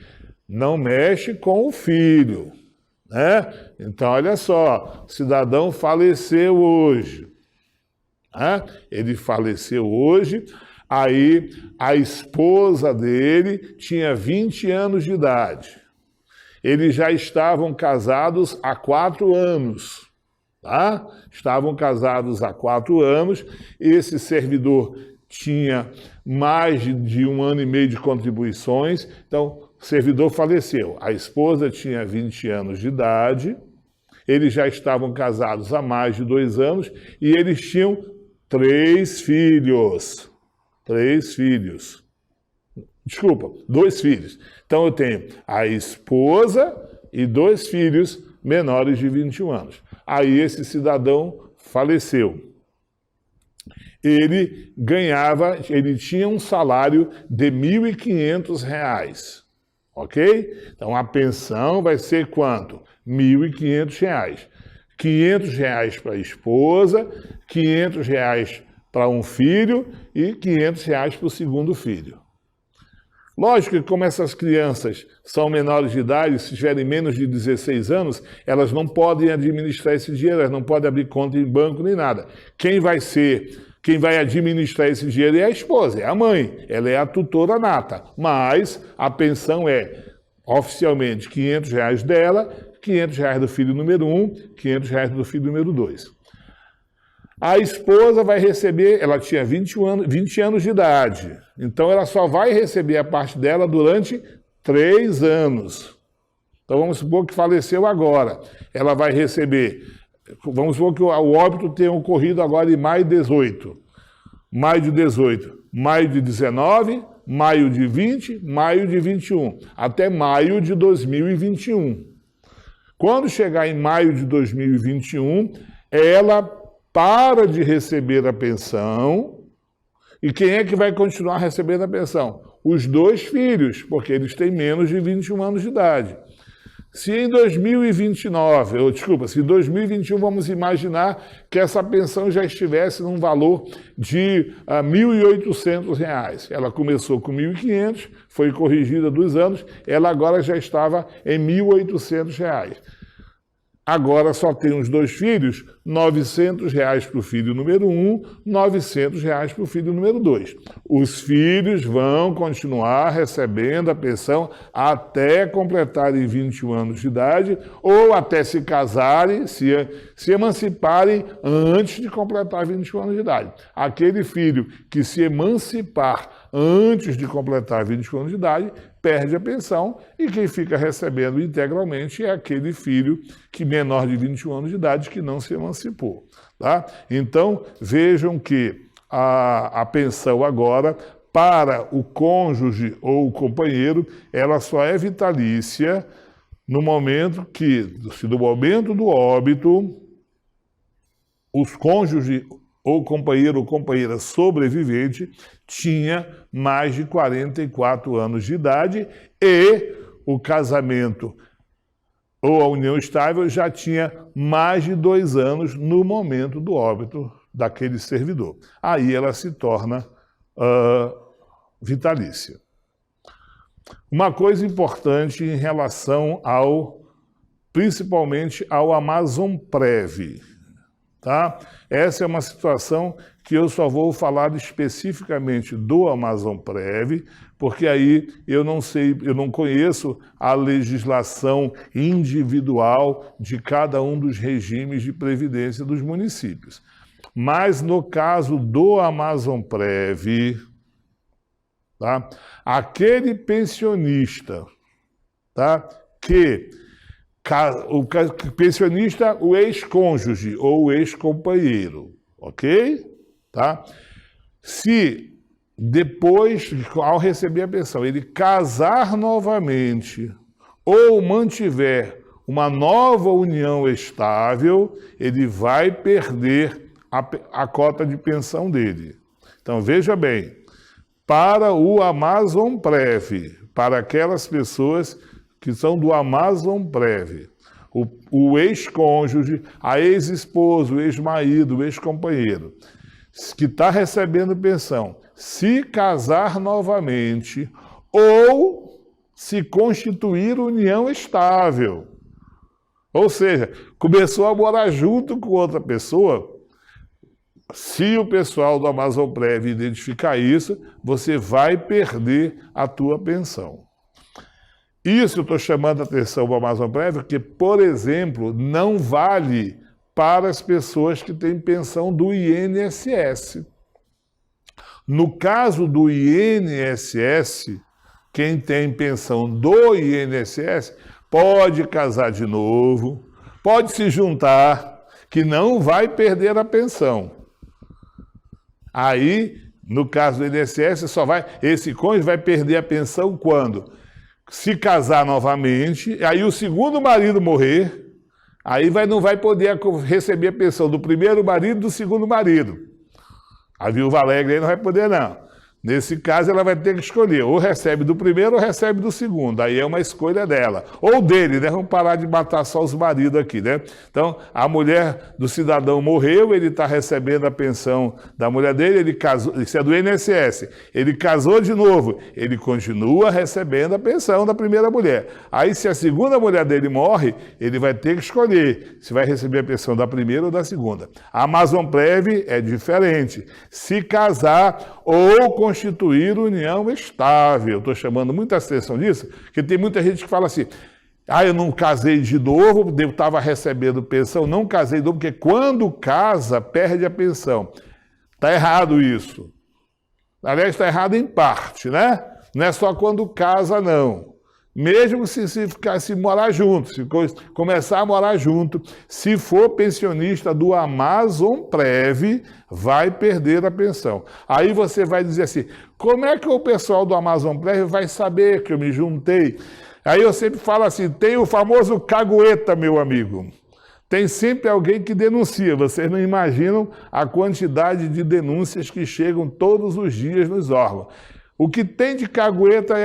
Não mexe com o filho. Né? Então, olha só, o cidadão faleceu hoje. Né? Ele faleceu hoje, Aí a esposa dele tinha 20 anos de idade. Eles já estavam casados há 4 anos. Tá? Estavam casados há 4 anos. Esse servidor tinha mais de 1 ano e meio de contribuições. Então, o servidor faleceu. A esposa tinha 20 anos de idade. Eles já estavam casados há mais de 2 anos. E eles tinham 3 filhos. 3 filhos. Desculpa, 2 filhos. Então, eu tenho a esposa e 2 filhos menores de 21 anos. Aí esse cidadão faleceu. Ele tinha um salário de R$ 1.500, ok? Então a pensão vai ser quanto? R$ 1.500. R$ 500 para a esposa, R$ 500 para um filho e R$ 500 para o segundo filho. Lógico que como essas crianças são menores de idade, se tiverem menos de 16 anos, elas não podem administrar esse dinheiro, elas não podem abrir conta em banco nem nada. Quem vai administrar esse dinheiro é a esposa, é a mãe, ela é a tutora nata. Mas a pensão é oficialmente R$ 500 dela, R$ 500 do filho número 1, R$ 500 do filho número 2. A esposa vai receber, ela tinha 20 anos de idade, então ela só vai receber a parte dela durante 3 anos. Então vamos supor que faleceu agora. Ela vai receber, vamos supor que o óbito tenha ocorrido agora em maio de 18. Maio de 18, maio de 19, maio de 20, maio de 21, até maio de 2021. Quando chegar em maio de 2021, ela para de receber a pensão. E quem é que vai continuar recebendo a pensão? Os 2 filhos, porque eles têm menos de 21 anos de idade. Se em 2021 vamos imaginar que essa pensão já estivesse num valor de R$ 1.800. Ela começou com R$ 1.500, foi corrigida 2 anos, ela agora já estava em R$ 1.800. Agora só tem os 2 filhos, R$ 900 para o filho número 1, R$ 900 para o filho número 2. Os filhos vão continuar recebendo a pensão até completarem 21 anos de idade ou até se casarem, se emanciparem antes de completar 21 anos de idade. Aquele filho que se emancipar antes de completar 21 anos de idade perde a pensão e quem fica recebendo integralmente é aquele filho que menor de 21 anos de idade que não se emancipou. Tá? Então, vejam que a pensão agora, para o cônjuge ou o companheiro, ela só é vitalícia no momento do óbito, os cônjuges ou companheiro ou companheira sobrevivente tinha mais de 44 anos de idade e o casamento ou a união estável já tinha mais de 2 anos no momento do óbito daquele servidor. Aí ela se torna vitalícia. Uma coisa importante em relação principalmente ao Amazonprev, tá? Essa é uma situação que eu só vou falar especificamente do Amazonprev, porque aí eu não conheço a legislação individual de cada um dos regimes de previdência dos municípios. Mas no caso do Amazonprev, tá? Aquele pensionista, tá? O pensionista, o ex-cônjuge ou o ex-companheiro, ok? Tá? Se depois, ao receber a pensão, ele casar novamente ou mantiver uma nova união estável, ele vai perder a cota de pensão dele. Então, veja bem, para o Amazonprev, para aquelas pessoas que são do Amazonprev, o ex-cônjuge, a ex-esposa, o ex-marido, o ex-companheiro, que está recebendo pensão, se casar novamente ou se constituir união estável. Ou seja, começou a morar junto com outra pessoa, Se o pessoal do Amazonprev identificar isso, você vai perder a tua pensão. Isso eu estou chamando a atenção do Amazonprev, porque, por exemplo, não vale para as pessoas que têm pensão do INSS. No caso do INSS, quem tem pensão do INSS pode casar de novo, pode se juntar, que não vai perder a pensão. Aí, no caso do INSS, esse cônjuge vai perder a pensão quando? Se casar novamente, aí o segundo marido morrer, aí não vai poder receber a pensão do primeiro marido e do segundo marido. A viúva alegre aí não vai poder, não. Nesse caso, ela vai ter que escolher, ou recebe do primeiro ou recebe do segundo. Aí é uma escolha dela. Ou dele, né? Vamos parar de matar só os maridos aqui, né? Então, a mulher do cidadão morreu, ele está recebendo a pensão da mulher dele, ele casou, isso é do INSS, ele casou de novo, ele continua recebendo a pensão da primeira mulher. Aí, se a segunda mulher dele morre, ele vai ter que escolher se vai receber a pensão da primeira ou da segunda. A Amazonprev é diferente. Se casar ou constituir união estável. Estou chamando muita atenção nisso, porque tem muita gente que fala assim, eu não casei de novo, eu estava recebendo pensão, não casei de novo, porque quando casa, perde a pensão. Está errado isso. Aliás, está errado em parte, né? Não é só quando casa, não. Mesmo se morar junto, se começar a morar junto, se for pensionista do Amazonprev, vai perder a pensão. Aí você vai dizer assim, como é que o pessoal do Amazonprev vai saber que eu me juntei? Aí eu sempre falo assim, tem o famoso cagueta, meu amigo. Tem sempre alguém que denuncia. Vocês não imaginam a quantidade de denúncias que chegam todos os dias nos órgãos. O que tem de cagueta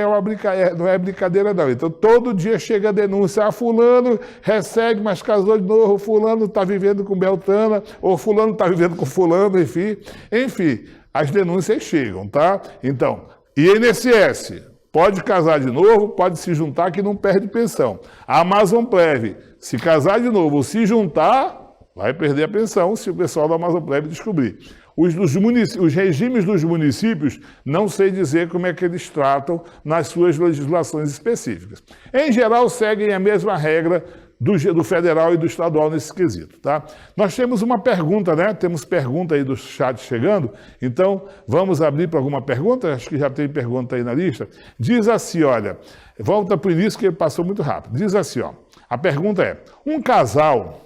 não é brincadeira, não. Então, todo dia chega a denúncia. Fulano recebe, mas casou de novo. Fulano está vivendo com Beltrana, ou fulano está vivendo com fulano, enfim. Enfim, as denúncias chegam, tá? Então, INSS, pode casar de novo, pode se juntar que não perde pensão. A Amazonprev, se casar de novo ou se juntar, vai perder a pensão se o pessoal da Amazonprev descobrir. Os regimes dos municípios, não sei dizer como é que eles tratam nas suas legislações específicas. Em geral, seguem a mesma regra do federal e do estadual nesse quesito, tá? Nós temos uma pergunta, né? Temos pergunta aí do chat chegando, então vamos abrir para alguma pergunta? Acho que já tem pergunta aí na lista. Diz assim, olha, volta para o início que passou muito rápido. Diz assim, ó, a pergunta é, um casal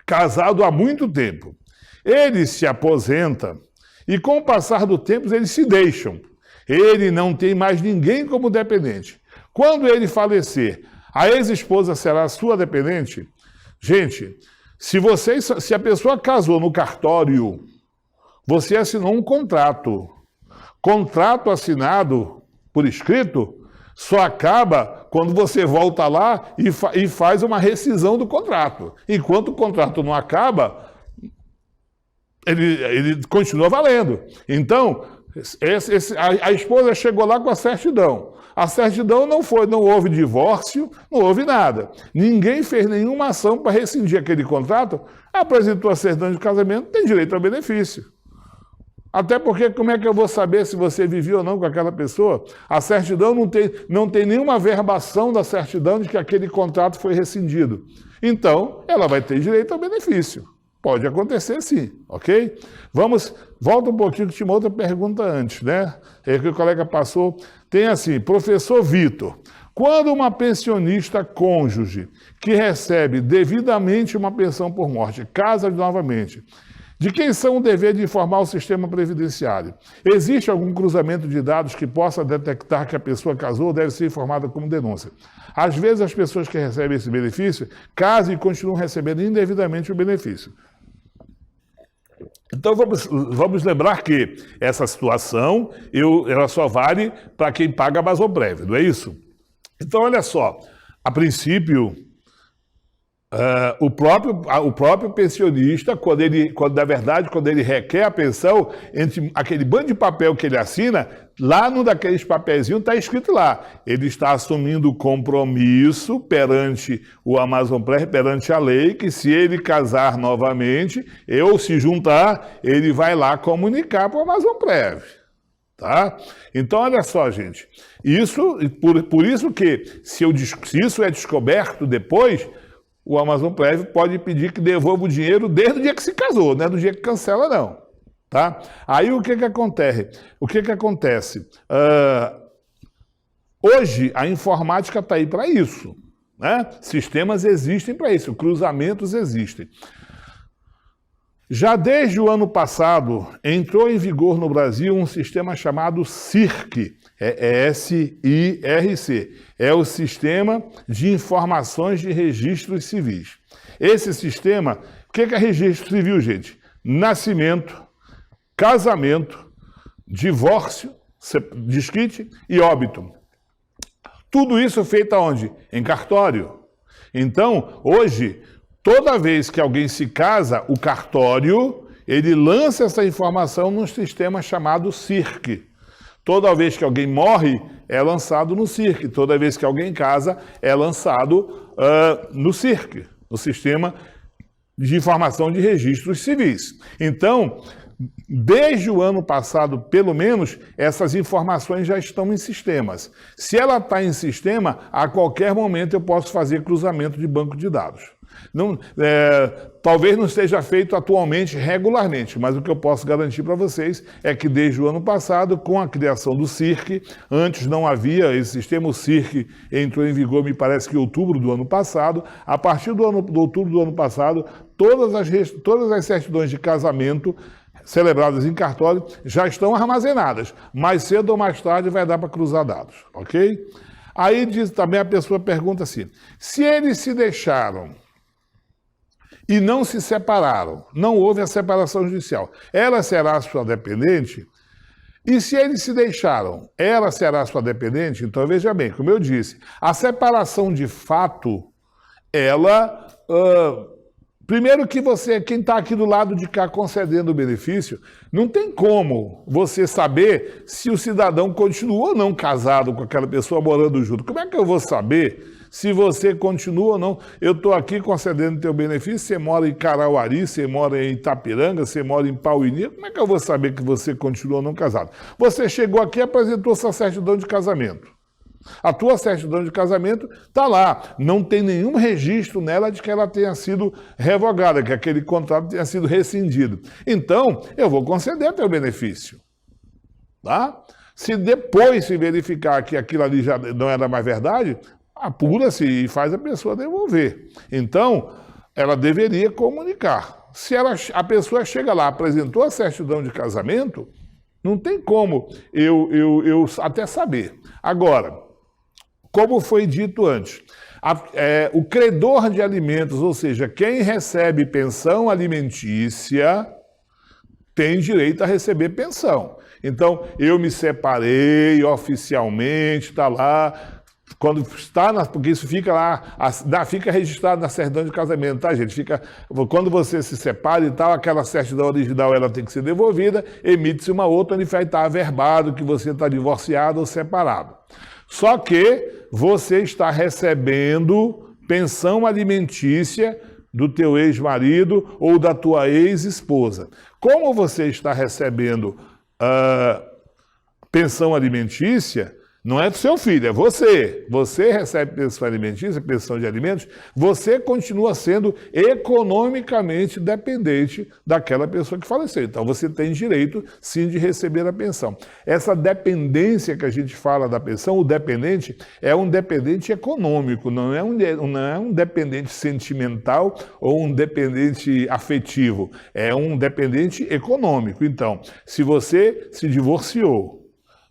casado há muito tempo, ele se aposenta e com o passar do tempo eles se deixam. Ele não tem mais ninguém como dependente. Quando ele falecer, a ex-esposa será sua dependente? Gente, se a pessoa casou no cartório, você assinou um contrato. Contrato assinado por escrito só acaba quando você volta lá e faz uma rescisão do contrato. Enquanto o contrato não acaba, ele continua valendo. Então, a esposa chegou lá com a certidão. A certidão não houve divórcio, não houve nada. Ninguém fez nenhuma ação para rescindir aquele contrato, apresentou a certidão de casamento, tem direito ao benefício. Até porque, como é que eu vou saber se você viveu ou não com aquela pessoa? A certidão não tem nenhuma verbação da certidão de que aquele contrato foi rescindido. Então, ela vai ter direito ao benefício. Pode acontecer sim, ok? Volta um pouquinho que tinha uma outra pergunta antes, né? É que o colega passou. Tem assim, professor Vitor, quando uma pensionista cônjuge que recebe devidamente uma pensão por morte casa novamente, de quem são o dever de informar o sistema previdenciário? Existe algum cruzamento de dados que possa detectar que a pessoa casou ou deve ser informada como denúncia? Às vezes as pessoas que recebem esse benefício casam e continuam recebendo indevidamente o benefício. Então vamos lembrar que essa situação ela só vale para quem paga a Amazonprev, não é isso? Então olha só, a princípio O próprio pensionista, quando ele requer a pensão, entre aquele bando de papel que ele assina, lá num daqueles papeizinhos está escrito lá, ele está assumindo compromisso perante o Amazon Prev, perante a lei, que se ele casar novamente, ou se juntar, ele vai lá comunicar para o Amazon Prev. Tá? Então, olha só, gente, por isso que, se isso é descoberto depois, o Amazon Prev pode pedir que devolva o dinheiro desde o dia que se casou, não é do dia que cancela, não. Tá? Aí o que acontece? Hoje a informática está aí para isso. Né? Sistemas existem para isso, cruzamentos existem. Já desde o ano passado, entrou em vigor no Brasil um sistema chamado SIRC, S-I-R-C, é o Sistema de Informações de Registros Civis. Esse sistema, o que é registro civil, gente? Nascimento, casamento, divórcio, desquite e óbito. Tudo isso feito aonde? Em cartório. Então, hoje, toda vez que alguém se casa, o cartório, ele lança essa informação num sistema chamado SIRC. Toda vez que alguém morre, é lançado no SIRC. Toda vez que alguém casa, é lançado no SIRC, no Sistema de Informação de Registros Civis. Então, desde o ano passado, pelo menos, essas informações já estão em sistemas. Se ela está em sistema, a qualquer momento eu posso fazer cruzamento de banco de dados. Talvez não esteja feito atualmente regularmente, mas o que eu posso garantir para vocês é que desde o ano passado, com a criação do SIRC, antes não havia esse sistema, o SIRC entrou em vigor, me parece que em outubro do ano passado. A partir de outubro do ano passado, todas as certidões de casamento celebradas em cartório já estão armazenadas. Mais cedo ou mais tarde vai dar para cruzar dados, ok? Aí também a pessoa pergunta assim, se eles se deixaram e não se separaram, não houve a separação judicial, ela será sua dependente? E se eles se deixaram, ela será sua dependente? Então, veja bem, como eu disse, a separação de fato, ela... primeiro que quem está aqui do lado de cá concedendo o benefício, não tem como você saber se o cidadão continua ou não casado com aquela pessoa morando junto. Como é que eu vou saber se você continua ou não? Eu estou aqui concedendo teu benefício, você mora em Carauari, você mora em Itapiranga, você mora em Pauínia, como é que eu vou saber que você continua ou não casado? Você chegou aqui e apresentou sua certidão de casamento. A tua certidão de casamento está lá, não tem nenhum registro nela de que ela tenha sido revogada, que aquele contrato tenha sido rescindido. Então, eu vou conceder teu benefício. Tá? Se depois se verificar que aquilo ali já não era mais verdade, apura-se e faz a pessoa devolver. Então, ela deveria comunicar. Se a pessoa chega lá, apresentou a certidão de casamento, não tem como eu até saber. Agora, como foi dito antes, o credor de alimentos, ou seja, quem recebe pensão alimentícia, tem direito a receber pensão. Então, eu me separei oficialmente, está lá, porque isso fica lá, fica registrado na certidão de casamento, tá, gente? Quando você se separa e tal, aquela certidão original ela tem que ser devolvida, emite-se uma outra onde vai estar averbado que você está divorciado ou separado. Só que você está recebendo pensão alimentícia do teu ex-marido ou da tua ex-esposa. Como você está recebendo pensão alimentícia, não é do seu filho, é você. Você recebe pensão alimentícia, pensão de alimentos, você continua sendo economicamente dependente daquela pessoa que faleceu. Então, você tem direito, sim, de receber a pensão. Essa dependência que a gente fala da pensão, o dependente, é um dependente econômico, não é um dependente sentimental ou um dependente afetivo, é um dependente econômico. Então, se você se divorciou,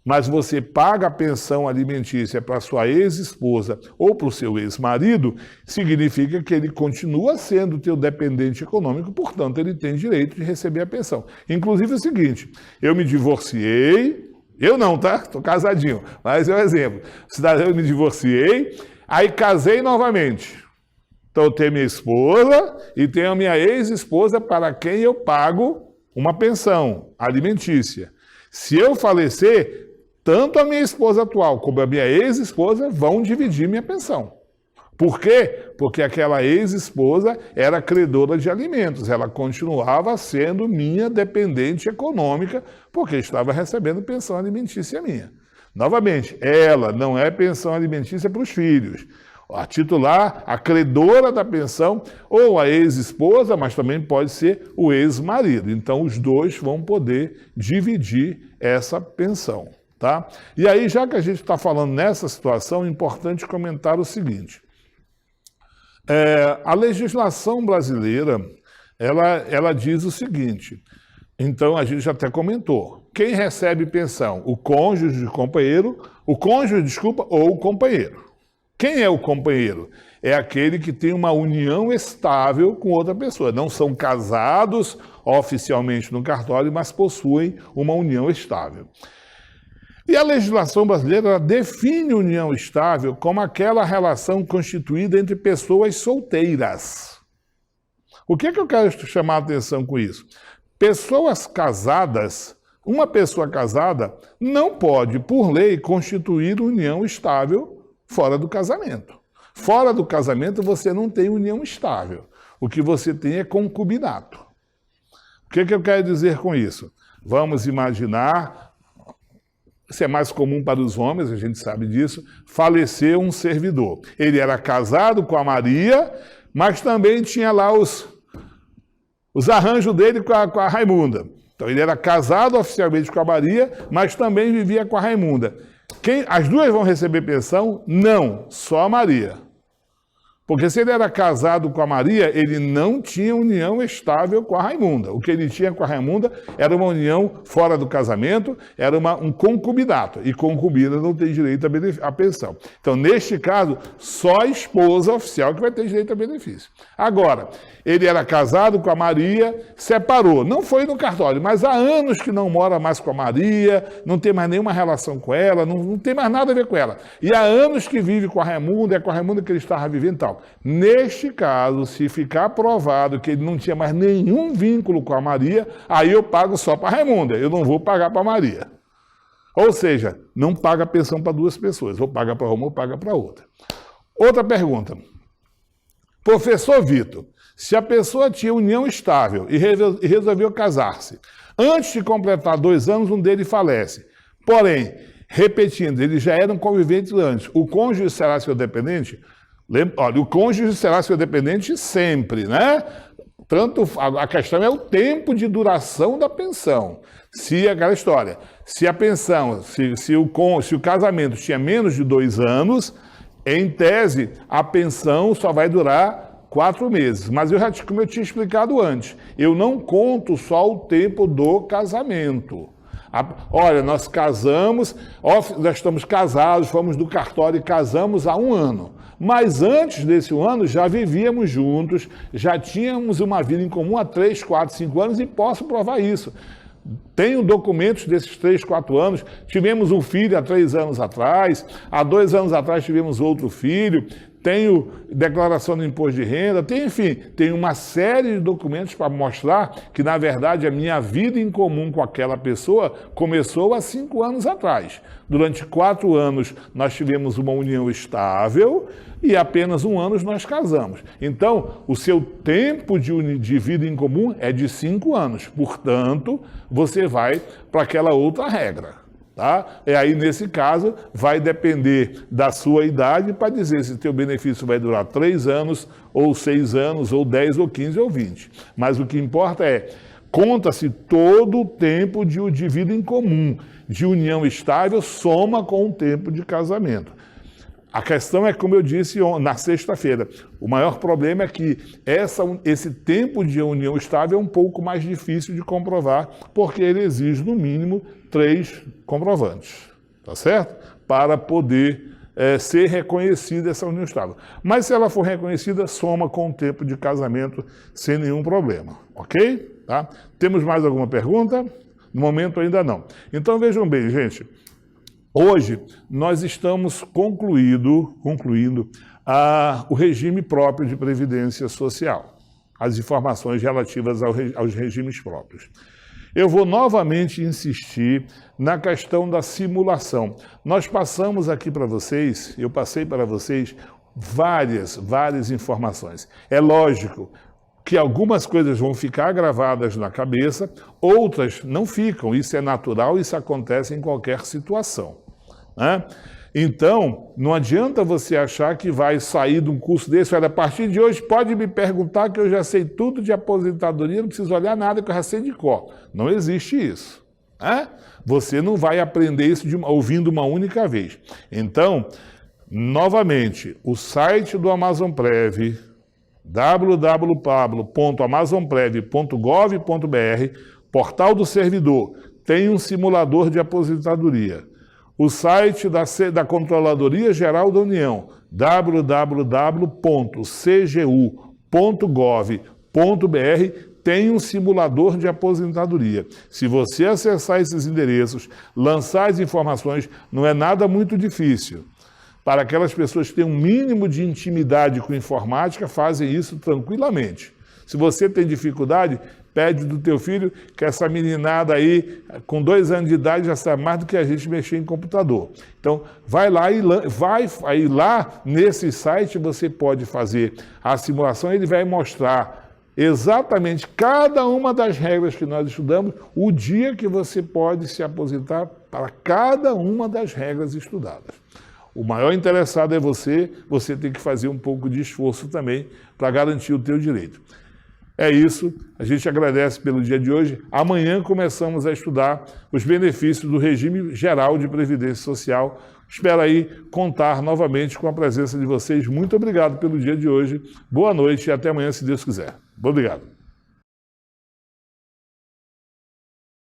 mas você paga a pensão alimentícia para sua ex-esposa ou para o seu ex-marido, significa que ele continua sendo teu dependente econômico, portanto, ele tem direito de receber a pensão. Inclusive é o seguinte, eu me divorciei, eu não, tá? Estou casadinho, mas é um exemplo. Eu me divorciei, aí casei novamente. Então eu tenho minha esposa e tenho a minha ex-esposa para quem eu pago uma pensão alimentícia. Se eu falecer, tanto a minha esposa atual como a minha ex-esposa vão dividir minha pensão. Por quê? Porque aquela ex-esposa era credora de alimentos, ela continuava sendo minha dependente econômica, porque estava recebendo pensão alimentícia minha. Novamente, ela não é pensão alimentícia para os filhos. A titular, a credora da pensão, ou a ex-esposa, mas também pode ser o ex-marido. Então, os dois vão poder dividir essa pensão, tá? E aí, já que a gente está falando nessa situação, é importante comentar o seguinte. A legislação brasileira, ela diz o seguinte, então a gente já até comentou, quem recebe pensão? O cônjuge, companheiro, o cônjuge, desculpa, ou o companheiro. Quem é o companheiro? É aquele que tem uma união estável com outra pessoa. Não são casados oficialmente no cartório, mas possuem uma união estável. E a legislação brasileira define união estável como aquela relação constituída entre pessoas solteiras. O que é que eu quero chamar a atenção com isso? Pessoas casadas, uma pessoa casada não pode, por lei, constituir união estável fora do casamento. Fora do casamento você não tem união estável. O que você tem é concubinato. O que é que eu quero dizer com isso? Vamos imaginar... Isso é mais comum para os homens, a gente sabe disso. Faleceu um servidor. Ele era casado com a Maria, mas também tinha lá os arranjos dele com a Raimunda. Então ele era casado oficialmente com a Maria, mas também vivia com a Raimunda. As duas vão receber pensão? Não, só a Maria. Porque se ele era casado com a Maria, ele não tinha união estável com a Raimunda. O que ele tinha com a Raimunda era uma união fora do casamento, era um concubinato. E concubina não tem direito à pensão. Então, neste caso, só a esposa oficial que vai ter direito a benefício. Agora, ele era casado com a Maria, separou. Não foi no cartório, mas há anos que não mora mais com a Maria, não tem mais nenhuma relação com ela, não tem mais nada a ver com ela. E há anos que vive com a Raimunda, é com a Raimunda que ele estava vivendo e tal. Neste caso, se ficar provado que ele não tinha mais nenhum vínculo com a Maria, aí eu pago só para a Raimunda, eu não vou pagar para a Maria. Ou seja, não paga pensão para duas pessoas, ou paga para uma ou paga para outra. Outra pergunta. Professor Vitor, se a pessoa tinha união estável e resolveu casar-se, antes de completar 2 anos, um deles falece. Porém, repetindo, eles já eram conviventes antes, o cônjuge será seu dependente? Olha, o cônjuge será seu dependente sempre, né? Tanto a questão é o tempo de duração da pensão. Se aquela história, se a pensão, se o casamento tinha menos de 2 anos, em tese, a pensão só vai durar 4 meses. Mas como eu tinha explicado antes, eu não conto só o tempo do casamento. Olha, nós casamos, nós estamos casados, fomos do cartório e casamos há 1 ano. Mas antes desse 1 ano já vivíamos juntos, já tínhamos uma vida em comum há 3, 4, 5 anos e posso provar isso. Tenho documentos desses 3, 4 anos, tivemos um filho há 3 anos atrás, há 2 anos atrás tivemos outro filho, tenho declaração do imposto de renda, tenho uma série de documentos para mostrar que, na verdade, a minha vida em comum com aquela pessoa começou há 5 anos atrás. Durante 4 anos nós tivemos uma união estável e apenas 1 ano nós casamos. Então, o seu tempo de vida em comum é de 5 anos. Portanto, você vai para aquela outra regra. Tá? E aí, nesse caso, vai depender da sua idade para dizer se teu benefício vai durar 3 anos, ou 6 anos, ou 10, ou 15, ou 20. Mas o que importa é, conta-se todo o tempo de vida em comum, de união estável, soma com o tempo de casamento. A questão é, como eu disse na sexta-feira, o maior problema é que esse tempo de união estável é um pouco mais difícil de comprovar, porque ele exige, no mínimo, 3 comprovantes, tá certo? Para poder ser reconhecida essa união estável. Mas se ela for reconhecida, soma com o tempo de casamento sem nenhum problema, ok? Tá? Temos mais alguma pergunta? No momento ainda não. Então vejam bem, gente. Hoje, nós estamos concluindo o regime próprio de previdência social, as informações relativas aos regimes próprios. Eu vou novamente insistir na questão da simulação. Nós passamos aqui para vocês, eu passei para vocês várias informações. É lógico que algumas coisas vão ficar gravadas na cabeça, outras não ficam. Isso é natural, isso acontece em qualquer situação, né? Então, não adianta você achar que vai sair de um curso desse, olha, a partir de hoje pode me perguntar que eu já sei tudo de aposentadoria, não preciso olhar nada que eu já sei de cor. Não existe isso, né? Você não vai aprender isso ouvindo uma única vez. Então, novamente, o site do Amazonprev, www.amazonprev.gov.br, portal do servidor, tem um simulador de aposentadoria. O site da Controladoria Geral da União, www.cgu.gov.br, tem um simulador de aposentadoria. Se você acessar esses endereços, lançar as informações, não é nada muito difícil. Para aquelas pessoas que têm um mínimo de intimidade com informática, fazem isso tranquilamente. Se você tem dificuldade, pede do teu filho, que essa meninada aí, com 2 anos de idade, já sabe mais do que a gente mexer em computador. Então, vai lá nesse site, você pode fazer a simulação, ele vai mostrar exatamente cada uma das regras que nós estudamos, o dia que você pode se aposentar para cada uma das regras estudadas. O maior interessado é você tem que fazer um pouco de esforço também para garantir o teu direito. É isso, a gente agradece pelo dia de hoje. Amanhã começamos a estudar os benefícios do regime geral de previdência social. Espero aí contar novamente com a presença de vocês. Muito obrigado pelo dia de hoje. Boa noite e até amanhã, se Deus quiser. Obrigado.